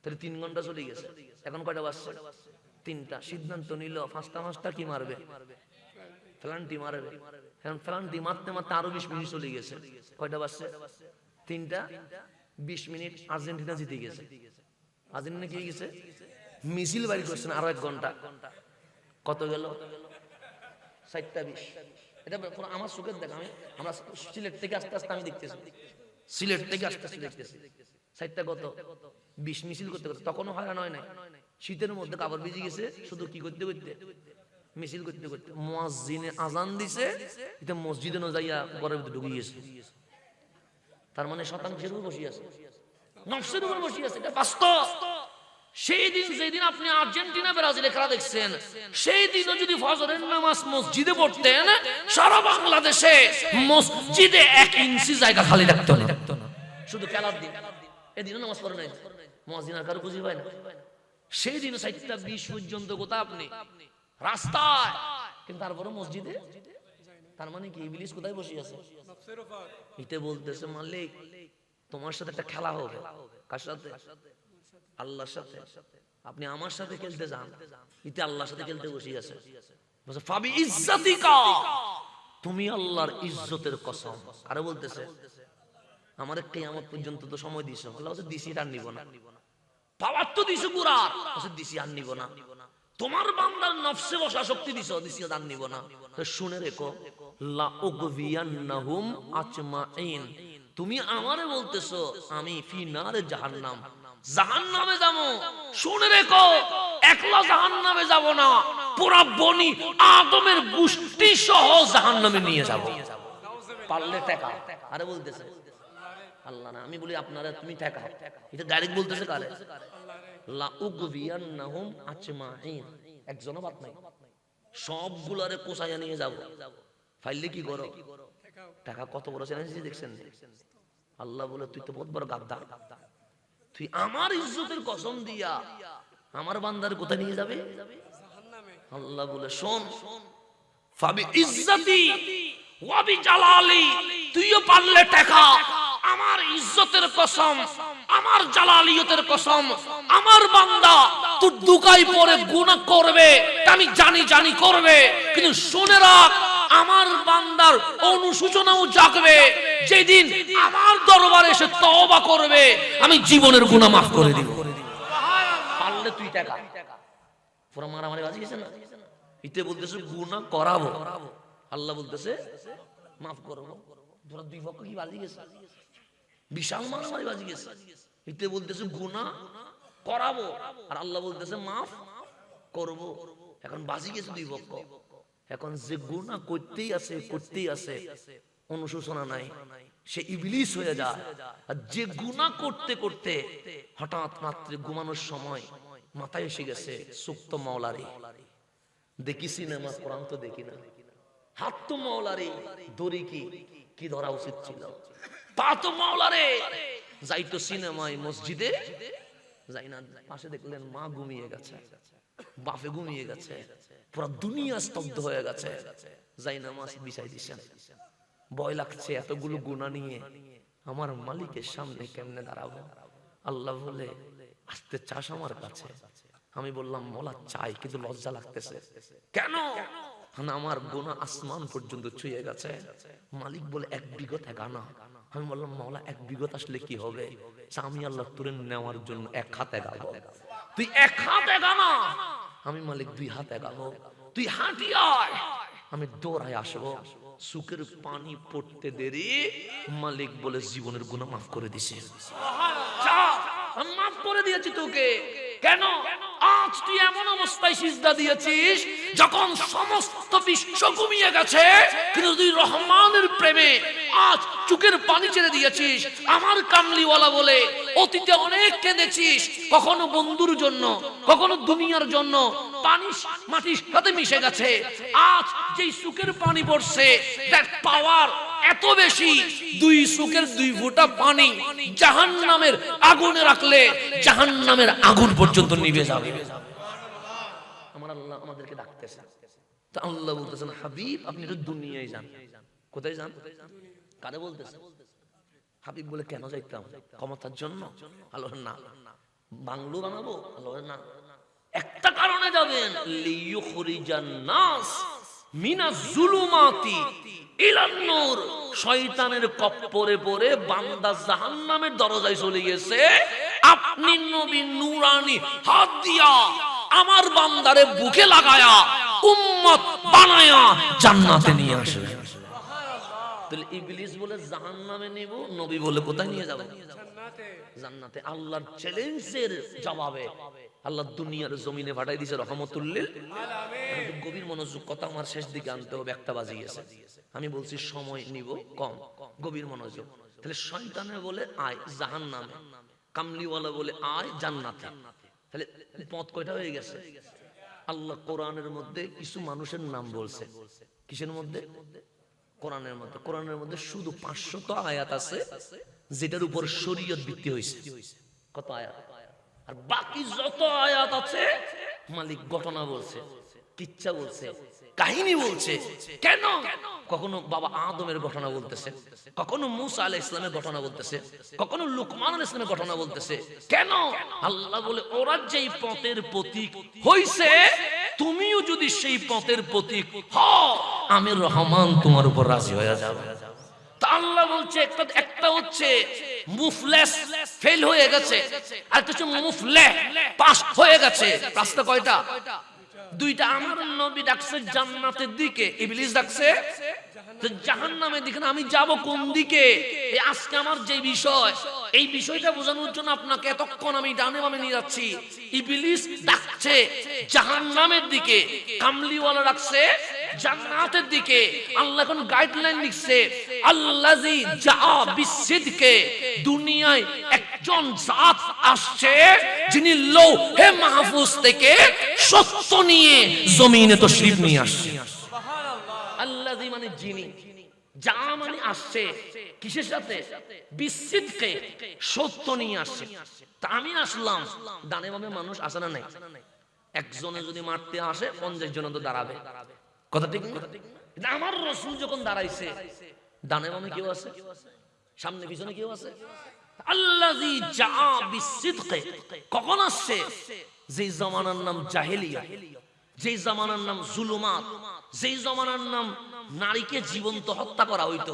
Speaker 1: তাহলে 3 ঘন্টা চলে গেছে। এখন কয়টা বাজছে? 3টা। সিদ্ধান্ত নিল 5টা কি মারবে? ফ্লান্টি মারবে। এখন ফ্লান্টি মারতে মারতে আরো 20 মিনিট চলে গেছে। কয়টা বাজছে? 3টা 20 মিনিট। আর্জেন্টিনা জিতে গেছে। আর্জেন্টিনা কি গেছে? মিছিল বাড়ি করছেন আরো 1 ঘন্টা। কত গেল? 4টা 20। এটা আমার চোখের দেখা। আমরা সিলেট থেকে আস্তে আস্তে আমি দেখতেছি, সিলেট থেকে আস্তে আস্তে দেখতেছি। 4টা কত? 20 মিছিল করতে করতে তখনও হয়রান হয় নাই। শীতের মধ্যে কাপড় ভিজে গেছে, শুধু কি করতে করতে? মিছিল করতে করতে। মুয়াজ্জিনে আজান দিছে, এটা মসজিদে না যাইয়া ঘরের ভিতরে ঢুকে গেছে। তার মানে শতাংশের উপর বসে আছে, নফসের উপর বসে আছে। এটা বাস্তব। সেই দিন যেদিন আপনি আর্জেন্টিনা ব্রাজিলে খেলা দেখছেন, সেই দিনও যদি ফজরের নামাজ মসজিদে পড়তেন, সারা বাংলাদেশে মসজিদে 1 ইঞ্চি জায়গা খালি রাখতো না। শুধু খেলার দিন, এদিনও নামাজ পড়ে নাই, মুয়াজ্জিন আর কারো খুঁজে পায় না। সেই দিন 4টা 20 পর্যন্ত কোথা আপনি রাস্তায়, কিন্তু তারপরে মসজিদে। তার মানে কি ইবলিস কোথায় বসে আছে? এটা বলতেছে মালিক তোমার সাথে একটা খেলা হবে। কার সাথে? আল্লাহর সাথে। আপনি আমার সাথে খেলতে যান, এটা আল্লাহর সাথে খেলতে বসে আছে। বলছে ফাবি ইজ্জাতিকা, তুমি আল্লাহর ইজ্জতের কসম। আরে বলতেছে আমারে কিয়ামত পর্যন্ত তো সময় দিছো। আল্লাহ বলছে দিছি, আর নিব না। পাওয়ার তো দিছো পুরা, বলছে দিছি, আর নিব না। তোমার বান্দার নফসে বসা শক্তি দিছো, দিছি, আর নিব না। তো শুনে রেখো, লা উগবিয়ান্নাহুম আজমাইন, তুমি আমারে বলতেছো আমি ফি নারে জাহান্নাম, জাহান্নামে যাবো। শুনে রেখো, একলা জাহান্নামে যাব না, পুরা বনি আদমের গোষ্ঠী সহ জাহান্নামে নিয়ে যাব, পারলে টাকা। আরে বলতেছে আল্লাহ না, আমি বলি আপনারা তুমি টাকা। এটা ডাইরেক্ট বলতেছে কারে? লা উগবিয়ান্নাহুম আজমাইন, একজনও বাদ নাই, সবগুলারে কোসাইয়া নিয়ে যাব। ফাইলে কি করো? টাকা কত বড় চ্যালেঞ্জ দেখছেন? আল্লাহ বলে তুই তো বহুত বড় গাদ্দার, তুই আমার ইজ্জতের কসম দিয়া আমার বান্দার কোথায় নিয়ে যাবে? আল্লাহ বলে শোন, ফাবি ইজ্জতি ওয়া বিজালালি, তুইও পারলে টাকা, আমার ইজ্জতের কসম, আমার জালালিয়তের কসম, আমার বান্দা তুই দুকাই পরে গুনাহ করবে, আমি জানি জানি করবে, কিন্তু শুনে রাখ আমার বান্দার অনুশোচনাও জাগবে যেদিন আমার দরবারে এসে তওবা করবে, আমি জীবনের গুনাহ মাফ করে দিব। পারলে তুই টাকা। পুরো মারামারি বাজি গেছে না? ইতে বলতেছে গুনাহ করাবো, আল্লাহ বলতেছে মাফ করবো। তোরা দুই পক্ষ কি বাজি গেছে, বিশাল মারামারি বাজি গেছে। ইতে বলতেছে গুনাহ করাবো, আর আল্লাহ বলতেছে মাফ করবো। এখন বাজি গেছে দুই পক্ষ। এখন যে গুনাহ করতেই আছে অনুশোচনা নাই, সে ইবলিস হয়ে যায়। আর যে গুনাহ করতে করতে হঠাৎ রাত্রে ঘুমানোর সময় মাথায় এসে গেছে সুক্ত মাওলারে, দেখি সিনেমা, কোরআন তো দেখি না, হাত তো মাওলারে, দড়ি কি ধরা উচিত ছিল, পা তো মাওলারে, যাই তো সিনেমায় মসজিদে যাই না, পাশে দেখলেন মা ঘুমিয়ে গেছে, বাপে ঘুমিয়ে গেছে, পুরো দুনিয়া স্তব্ধ হয়ে গেছে, যাই নামাজ বিছাই দিছেন। ভয় লাগছে এতগুলো গুনাহ নিয়ে আমার মালিকের সামনে কেমনে দাঁড়াবো। আল্লাহ বলে আসতে চাস আমার কাছে? আমি বললাম মওলা চাই, কিন্তু লজ্জা লাগতেছে। কেন? আমার গুনাহ আসমান পর্যন্ত ছুঁয়ে গেছে। মালিক বলে 1 বিঘত 1 আনা। আমি বললাম মওলা 1 বিঘত আসলে কি হবে? আমি আল্লাহ তুলে নেওয়ার জন্য 1 হাতে গাবো, তুই 1 হাতে গানা, আমি মালিক 2 হাতে গাবো, তুই হাঁটি আয়, আমি দৌড়ায় আসবো। সুখের পানি পড়তে দেরি, মালিক বলে জীবনের গুনাহ মাফ করে দিছে। আমি মাফ করে দিয়েছি তোকে। কেন? আজ তুই এমন অবস্থায় সিজদা দিয়েছিস যখন সমস্ত বিশ্ব ঘুমিয়ে গেছে, কিন্তু তুই রহমানের প্রেমে আজ চোখের পানি ছেড়ে দিয়েছিস। আমার কামলিওয়ালা বলে অতীতে অনেক কেঁদেছিস, কখনো বন্ধুর জন্য, কখনো দুনিয়ার জন্য, পানি মাটির সাথে মিশে গেছে। আজ যেই চোখের পানি পড়ছে, তার পাওয়ার এত বেশি, 2 চোখের 2 ফোঁটা পানি জাহান্নামের আগুনে রাখলে জাহান্নামের আগুন পর্যন্ত নিভে যাবে। আমার আল্লাহ আমাদেরকে ডাকতেছে। তা আল্লাহ বলতেছেন হাবিব আপনি তো দুনিয়ায় যান। কোথায় যান? কারে বলতেছে? হাবিব বলে কেন যাইতাম? ক্ষমতার জন্য? আল্লাহ না। বাংলো বানাবো? আল্লাহ না। একটা কারণে যাবেন, লিইউখরিজান নাস মিনাজ জুলুমাতি ইলান নূর। শয়তানের কপ্পরে পড়ে বান্দা জাহান্নামের দরজায় চলে গেছে, আপনি নবী নূরানি হাত দিয়া আমার বান্দারে বুকে লাগায়া উম্মত বানায়া জান্নাতে নিয়ে আসবেন। তাহলে ইবলিস বলে জাহান্নামে নিব, নবী বলে কোথায় নিয়ে যাব? জান্নাতে। আল্লাহর চ্যালেঞ্জের জবাবে আল্লাহ দুনিয়ার জমিনে পাঠাই দিয়েছে রহমতুল লিল আলামিন। গভীর মনোযোগ, কথা আমার শেষ দিকে আনতে হবে, একটা বাজে গেছে। আমি বলছি সময় নিব কম, গভীর মনোযোগ। তাহলে শয়তানে বলে আয় জাহান্নামে, কামলিওয়ালা বলে আয় জান্নাতে। তাহলে পথ কয়টা হয়ে গেছে? আল্লাহ কোরআনের মধ্যে কিছু মানুষের নাম বলছে। কিসের মধ্যে? কোরআনের মধ্যে। কোরআনের মধ্যে শুধু 500 আয়াত আছে যেটার উপর শরীয়ত ভিত্তি হয়েছে। কত আয়াত? আর বাকি যত আয়াত আছে মালিক ঘটনা বলছে, কিচ্ছা বলছে, কাহিনী বলছে। কেন? কখনো বাবা আদমের ঘটনা বলতেছে, কখনো মুসা আলাইহিস সালামের ঘটনা বলতেছে, কখনো লুকমান আলাইহিস সালামের ঘটনা বলতেছে। কেন? আল্লাহ বলে ওরা যেই পথের প্রতীক হইছে, তুমিও যদি সেই পথের প্রতীক হও, আমি রহমান তোমার উপর রাজি হয়ে যাব। তা আল্লাহ বলছে একটা হচ্ছে মুফলেস, ফেল হয়ে গেছে, আর একটা হচ্ছে মুফলেহ, পাস হয়ে গেছে। রাস্তা কয়টা? 2টা। আমার নবী ডাকছে জান্নাতের দিকে, ইবলিস ডাকছে জাহান্নামের দিকে। আমি যাব কোন দিকে? এই আজকে আমার যে বিষয়, এই বিষয়টা বোঝানোর জন্য আপনাকে এতক্ষণ আমি ডানে বামে নিয়ে যাচ্ছি। ইবলিস ডাকছে জাহান্নামের দিকে, কামলিওয়ালা ডাকছে জান্নাতের দিকে। আল্লাহ এখন গাইডলাইন লিখছে, আল্লাযী জাআ বিসিদকে। দুনিয়ায় একজন জাত আসছে যিনি লৌহে মাহফুজ থেকে সত্য নিয়ে জমিনে তাশরীফ নিয়ে আসছে। আল্লাযী মানে যিনি, যা মানে আসছে কিসের সাথে? বিসিদকে, সত্য নিয়ে আসছে। তা আমি আসলাম, ডানে বামে মানুষ আসে না নাই? একজনে যদি মারতে আসে 50 জন তো দাঁড়াবে, কথা ঠিক না? আমার রাসূল যখন দাঁড়াইছে, ডানে বামে কেউ আছে? সামনে পিছনে কেউ আছে? আল্লাযী জাআ বিসিদকে কখন আসছে? যে জামানার নাম জাহেলিয়া, যে জামানার নাম জুলুমাত, যেই জামানার নাম নারীকে জীবন্ত হত্যা করা হইতো,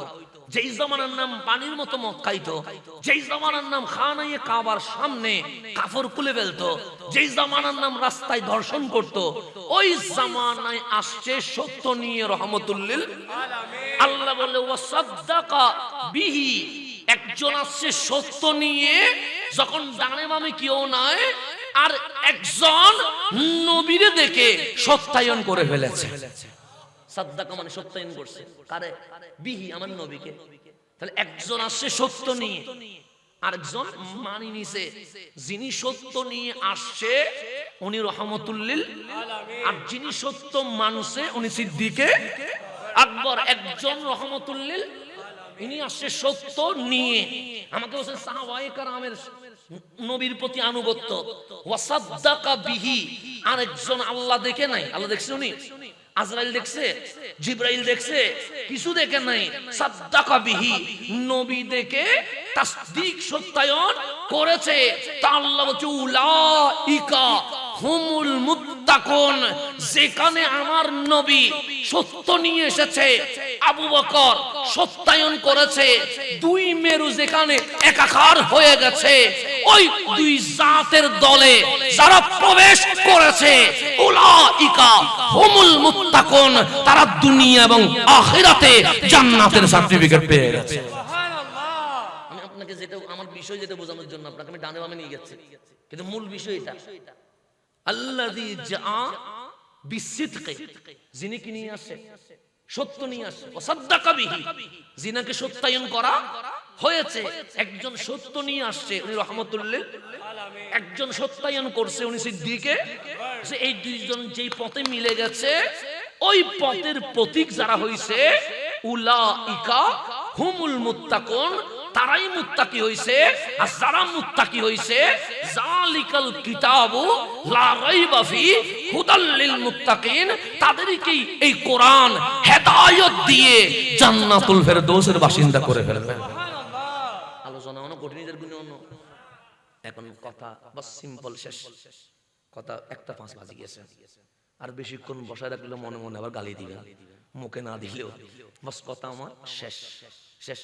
Speaker 1: যেই জামানার নাম পানির মতো মদ খাইতো, যেই জামানার নাম খানায়ে কাবার সামনে কাফর খুলে ফেলতো, যেই জামানার নাম রাস্তায় ধর্ষণ করত, ওই জামানায় আসছে সত্য নিয়ে রহমতুল লিল আলামিন। আল্লাহ বলে ওয়াসাদ্দাকা বিহি, একজন আসছে সত্য নিয়ে, যখন ডানে বামে কেউ নাই, আর একজন নবীরে দেখে সত্যায়ন করে ফেলেছে। সাদ্দাকা মানে সত্যায়ন করছে কারে? বিহি, আমার নবীকে। তাহলে একজন আসছে সত্য নিয়ে, আরেকজন মানি নিছে। যিনি সত্য নিয়ে আসছে উনি রহমতুল্লিল আলামিন। আর যিনি সত্য মানুষে উনি সিদ্দিকে আকবর। একজন রহমতুল্লিল, ইনি আসছে সত্য নিয়ে। আমাকে বলছেন সাহাবায়ে কেরামের নবীর প্রতি আনুগত্য। ওয়াসাদ্দাকা বিহি, আরেকজন আল্লাহ দেখে নাই। আল্লাহ দেখছে উনি? আজরাইল দেখছে? জিবরাইল দেখছে? কিছু দেখে নাই। সাদ্দাকা বিহি, নবী দেখে তাসদীক সত্যায়ন করেছে। তা আল্লাহ বলছে উলাইকা হুমুল মুত্তাকুন, যেখানে আমার নবী সত্য নিয়ে এসেছে, আবু বকর সত্যায়ন করেছে, দুই মেরু যেখানে একাকার হয়ে গেছে, ওই দুই জাতের দলে যারা প্রবেশ করেছে, উলাইকা হুমুল মুত্তাকুন, তারা দুনিয়া এবং আখিরাতে জান্নাতের সার্টিফিকেট পেয়ে গেছে। সুবহানাল্লাহ। আমি আপনাকে যেটা আমার বিষয় যেটা বোঝানোর জন্য আপনাকে আমি ডানে বামে নিয়ে গেছি, কিন্তু মূল বিষয় এটা। আল্লাযী জাআ বিসিদকি, যিনি কি নিয়ে আসে? সত্য নিয়ে আসে। ওয়াসাদ্দাকা বিহি, যিনাকে সত্যায়ন করা হয়েছে। একজন সত্য নিয়ে আসছে, উনি রহমতুল্লিল আলামিন। একজন সত্যায়ন করছে, উনি সিদ্দিকে। যে এই দুইজন যেই পথে মিলে গেছে, ওই পথের প্রতীক যারা হইছে, উলাইকা হুমুল মুত্তাকুন, তারাই মুত্তাকি হইছে। আর যারা মুত্তাকি হইছে, জালিকাল কিতাবু লা রাইবা ফি হুদাল লিল মুত্তাকিন, তাদেরকেই এই কোরআন হেদায়েত দিয়ে জান্নাতুল ফেরদৌসের বাসিন্দা করে ফেলবে। সুবহানাল্লাহ। আলোচনা অনেক কঠিনদের গুণে অন্য। এখন কথা বাস সিম্পল শেষ। কথা 1:05 বাজে গেছে। আর বেশিক্ষণ বসায় রাখলে মনে মনে আবার গালি দিবে, মুখে না দিলেও বাস কথা আমার শেষ। শেষ।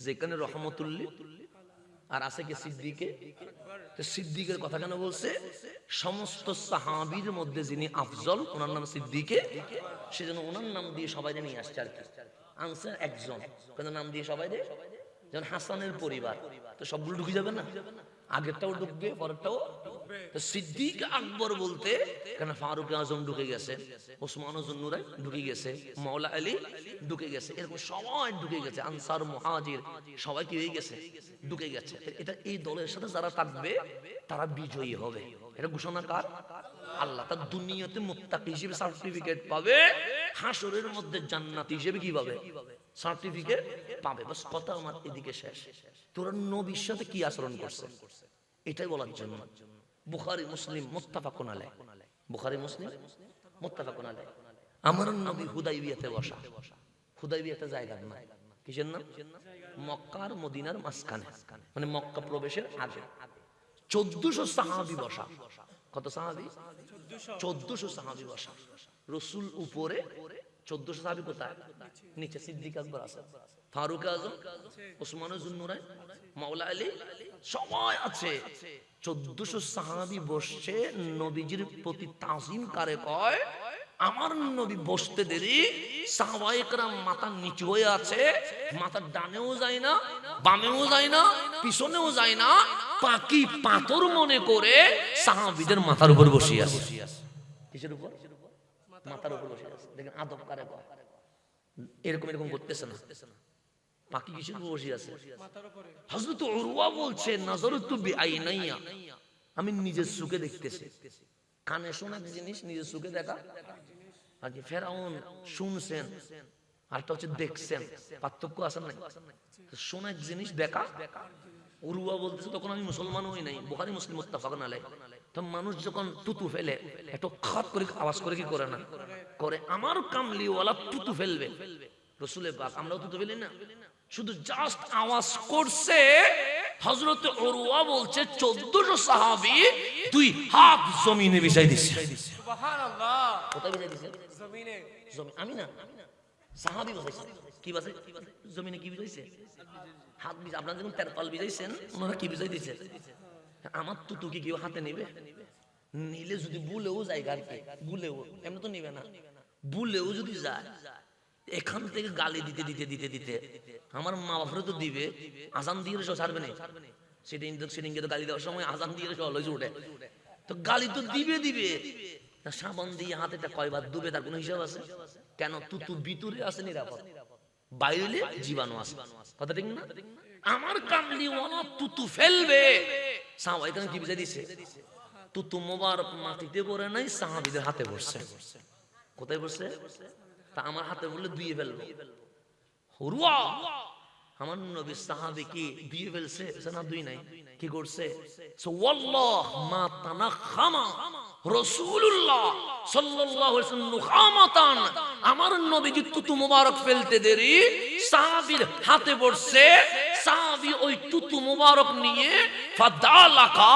Speaker 1: যেখানে রহমতুল্লিল আর আছে কি সিদ্দিকে। তো সিদ্দিকের কথা কেন বলছে? সমস্ত সাহাবীর মধ্যে যিনি আফজল, ওনার নাম সিদ্দিকে, সেজন্য ওনার নাম দিয়ে সবাই নিয়ে আসছে। আর কি আনসার একজন, কেন নাম দিয়ে সবাই দে? যেমন হাসানের পরিবার, তো সবগুলো ঢুকে যাবে না? আগেরটাও ঢুকবে, পরেরটাও। তো সিদ্দিক আকবর বলতে কেন ফারুক আজম ঢুকে গেছে, ওসমান জুন্নুরাই ঢুকে গেছে, মাওলা আলী ঢুকে গেছে, এরকম সবাই ঢুকে গেছে। আনসার মুহাজির সবাই কি হয়ে গেছে? ঢুকে গেছে। এটা এই দলের সাথে যারা থাকবে তারা বিজয়ী হবে। এটা ঘোষণা কার? আল্লাহ। তার দুনিয়াতে মুত্তাকি হিসেবে সার্টিফিকেট পাবে, হাসরের মধ্যে জান্নাতি হিসেবে কি পাবে? সার্টিফিকেট পাবে। বাস কথা আমার এদিকে শেষ। তোরা নবীর সাথে কি আচরণ করছে এটাই বলার জন্য। বুখারী মুসলিম মুত্তাফাকুন আলাইহ, বুখারী মুসলিম মুত্তাফাকুন আলাইহ। আমার নবী হুদাইবিয়াতে বসা। হুদাইবিয়াতে জায়গা নাই, কিসের নাম? মক্কা আর মদিনার মাঝখানে, মানে মক্কা প্রবেশের আগে। 1400 সাহাবী বসা। কত সাহাবী? 1400 সাহাবী বসা। রাসূল উপরে, 1400 সাহাবী কোথায়? নিচে। সিদ্দিক আকবর আছে, ফারুক আজম, ওসমান জুন্নুরাইন, মাওলা আলী সবাই আছে। 1400 সাহাবী বসছে। নবীজির প্রতি তাজিম কারে কয়? আমার নবী বসতে দেরি, সাহাবায়ে কেরাম মাথা নিচু হয়ে আছে, মাথা ডানেও যায় না, বামেও যায় না, পিছনেও যায় না, পাকি পাথর মনে করে সাহাবীদের মাথার উপর বসিয়ে আছে। কিসের উপর? মাথার উপর বসে আছে। দেখেন আদব কারে কয়। এরকম এরকম করতেছে না, পাকি কিসের উপর বসে আছে? হযরত উরওয়া বলছে নাযারতু বিআইনাইয়া, আমি নিজের চোখে দেখতেছি। কানে শোনা জিনিস নিজের চোখে দেখা। আগে ফেরাউন শুনছেন, আরটা হচ্ছে দেখছেন, পার্থক্য আছে না? শোনা জিনিস দেখা। উরওয়া বলতেছে তখন আমি মুসলমান হই নাই, বুখারী মুসলিম মুত্তাফাকুন আলাইহ। তো মানুষ যখন তুতু ফেলে একটু খাত করে আওয়াজ করে কি করে না? করে। আমার কামলিওয়ালা তুতু ফেলবে, রাসূলের পাক আমরাও তুতু ফেলি না? শুধু জাস্ট আওয়াজ করছে। হযরত উরওয়া বলছে 1400 সাহাবী দুই হাত জমিনে বিছাই দিছে। সুবহানাল্লাহ। কোথায় বিছাই দিছে? জমিনে। আমি না, সাহাবী বলেছে। কি বলে? জমিনে কি বিছাইছে? হাত বিছাই। আপনারা যখন তেরপাল বিছাইছেন, ওনারা কি বিছাই দিছে? আমার তুতু কি কেউ হাতে নেবে? নিলে যদি ভুলেও যায়, আর কি ভুলেও, এমনি তো নিবে না, ভুলেও যদি যায়, এখান থেকে গালি দিতে দিতে দিতে দিতে আমার মা বাপরে তো দিবে, আজান দিয়ে ছাড়বে না। সেদিন তো গালি দেওয়ার সময় আজান দিয়ে উঠে, তো গালি তো দিবে দিবে। সাবান দিয়ে হাতেটা কয়বার ডুবে তার কোনো হিসাব আছে? কেন? তুতু ভিতরে আছে নিরাপদ, বাইরে জীবাণু আছে। কথা ঠিক না? আমার কামলিওয়ালা তুতু ফেলবে, সাহাবায়ে কেরাম কি বুঝাই দিছে? তুতু মোবারক মাটিতে পড়ে নাই, সাহাবীদের হাতে পড়ছে। কোথায় পড়ছে? তা আমার হাতে বললে ধুয়ে ফেলবো। হুরুয়া আমার নবী সাহাবী কি ধুয়ে ফেলছে না? দুই নাই, কি করছে? ওয়াল্লাহ মা তানাখামা রাসূলুল্লাহ সাল্লাল্লাহু আলাইহি ওয়াসাল্লাম নুখামাতান, আমার নবীজি তুতু মোবারক ফেলতে দেরি সাহাবীর হাতে পড়ছে। সাহাবী ওই তুতু মোবারক নিয়ে ফাদালাকা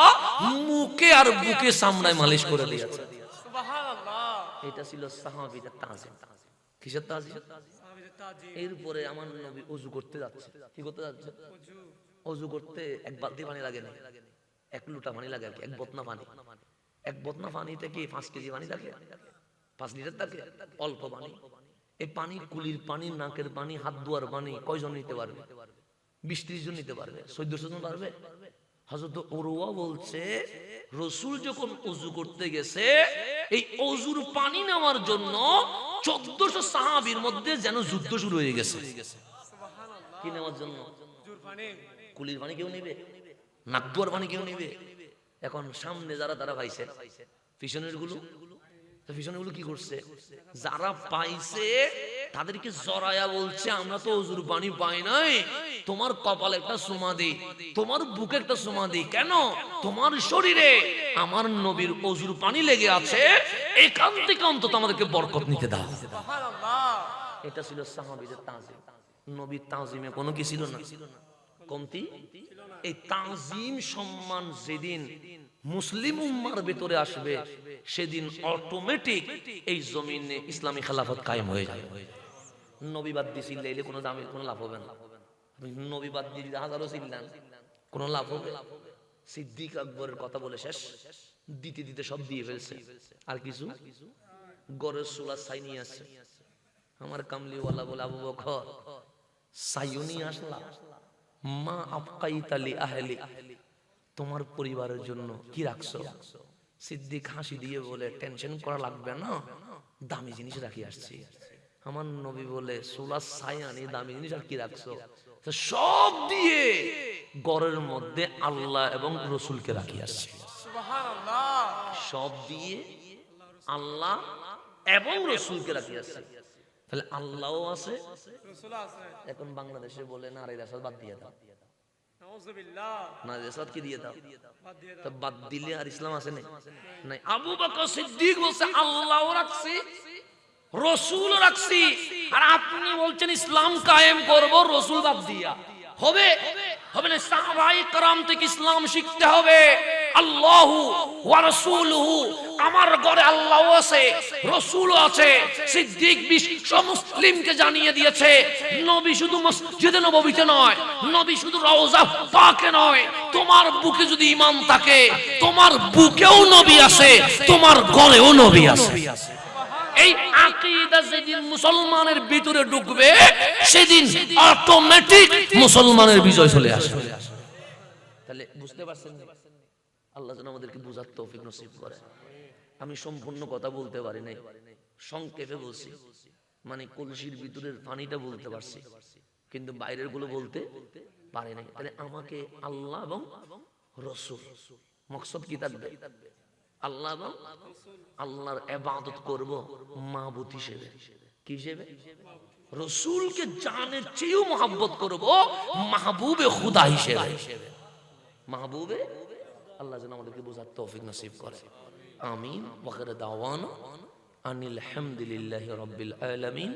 Speaker 1: মুখে আর বুকে সামনায় মালিশ করে দিয়েছে। সুবহানাল্লাহ। এটা ছিল সাহাবীদের তাজিম। কিসের তাজিম? এরপরে আমার নবী ওযু করতে যাচ্ছে। কি করতে যাচ্ছে? ওযু করতে এক বালতি পানি লাগে না, এক লোটা পানি লাগে, এক বতনা পানি। এক বতনা পানিতে কি 5 কেজি পানি থাকে? 5 লিটার থাকে? অল্প পানি। এই পানি কুলির পানি, নাকের পানি, হাত ধোয়ার পানি কয়জন নিতে পারবে? 20-30 জন নিতে পারবে? 1400 জন পারবে? হযরত উরওয়া বলছে রাসূল যখন ওযু করতে গেছে, এই ওযুর পানি নেওয়ার জন্য 1400 সাহাবীর মধ্যে যেন যুদ্ধ শুরু হয়ে গেছে। সুবহানাল্লাহ। কি নেওয়ার জন্য? কুলির পানি কেউ নেবে? নাক ধোয়ার পানি কেউ নেবে? এখন সামনে যারা তারা পাইছে, পিছনের গুলো কি করছে? যারা পাইছে তাদেরকে জড়ায়া বলছে আমরা তো ওযুর পানি পাই নাই, তোমার কপালে একটা চুমা দেই, তোমার বুকে একটা চুমা দেই। কেন? তোমার শরীরে আমার নবীর ওযুর পানি লেগে আছে, এখান থেকে অন্তত আমাদেরকে বরকত নিতে দাও। সুবহানাল্লাহ। এটা ছিল সাহাবীদের তাজিম। নবীর তাজিমে কোনো কি ছিল না? কমতি। এই তাজিম সম্মান যেদিন মুসলিম উম্মার ভিতরে আসবে, সেদিন অটোমেটিক এই জমিনে ইসলামী খেলাফত কায়েম হয়ে যাবে। নবী বাদ দিয়ে চিল্লাইলে কোনো দামে কোনো লাভ হবে না। আপনি নবী বাদ দিয়ে হাজারো চিল্লান, কোনো লাভ হবে? সিদ্দিক আকবরের কথা বলে শেষ, দিতে দিতে সব দিয়ে ফেলছে। আর কিছু গরের সোলা ছাই নিয়ে আসছে। আমার কামলিওয়ালা বলে আবু বকর ছাইও নিয়ে আসলাম, মা আবকাইতালি আহলি, তোমার পরিবারের জন্য কি রাখছো? সিদ্দিক হাসি দিয়ে বলে টেনশন করা লাগবে না, দামি জিনিস রাখি আসছি। আমার নবী বলে সোলা ছাই আনি, দামি জিনিস আর কি রাখছো? সব দিয়ে ঘরের মধ্যে আল্লাহ এবং রসুলকে রাখি আসছি। সুবহানাল্লাহ। সব দিয়ে আল্লাহ এবং রসুলকে রাখি আসছি। তাহলে আল্লাহও আছে, রসুল আছে। এখন বাংলাদেশে বলে না রে রাসূল বাদ দিয়ে দাও, নাউযুবিল্লাহ, না রাসূল কি দিয়ে দাও, তো বাদ দিলে আর ইসলাম আছে না? নাই। আবু বকর সিদ্দিক বলছে আল্লাহও রাখছি, রসুলও রাখছি, আর আপনি বলছেন ইসলাম কায়েম করব রসুল বাদ দিয়া। হবে? হবে না। সাহাবায়ে কেরাম থেকে ইসলাম শিখতে হবে। আল্লাহু ওয়া রাসূলুহু, আমার ঘরে আল্লাহও আছে, রাসূলও আছে। সিদ্দিক বিশ্ব মুসলিমকে জানিয়ে দিয়েছে নবী শুধু মসজিদে নববীতে নয়, নবী শুধু রওজা পাকে নয়, তোমার বুকে যদি ঈমান থাকে, তোমার বুকেও নবী আছে, তোমার ঘরেও নবী আছে। এই আকীদা যেদিন মুসলমানের ভিতরে ঢুকবে, সেদিন অটোমেটিক মুসলমানের বিজয় চলে আসবে। তাহলে বুঝতে পারছেন? আল্লাহ যেন আমাদেরকে বুঝার তৌফিক নসিব করে। আমি সম্পূর্ণ কথা বলতে পারি নাই, সংক্ষেপে বলছি। মানে কলসির ভিতরের পানিটা বলতে পারছি, কিন্তু বাইরের গুলো বলতে পারি নাই। তাহলে আমাকে আল্লাহ এবং রাসূল, মকসদ কি থাকবে? আল্লাহ এবং আল্লাহর ইবাদত করব মাবুদ হিসেবে। কি হিসেবে? রাসূলকে জানের চেয়েও মহব্বত করব মাহবুবে খুদা হিসেবে। মাহবুবে আল্লাহ যেন আমাদেরকে বোঝার তৌফিক নসিব করে। আমিন। ওয়া আখিরু দাওয়ানা আনিল হামদুলিল্লাহি রাব্বিল আলামিন।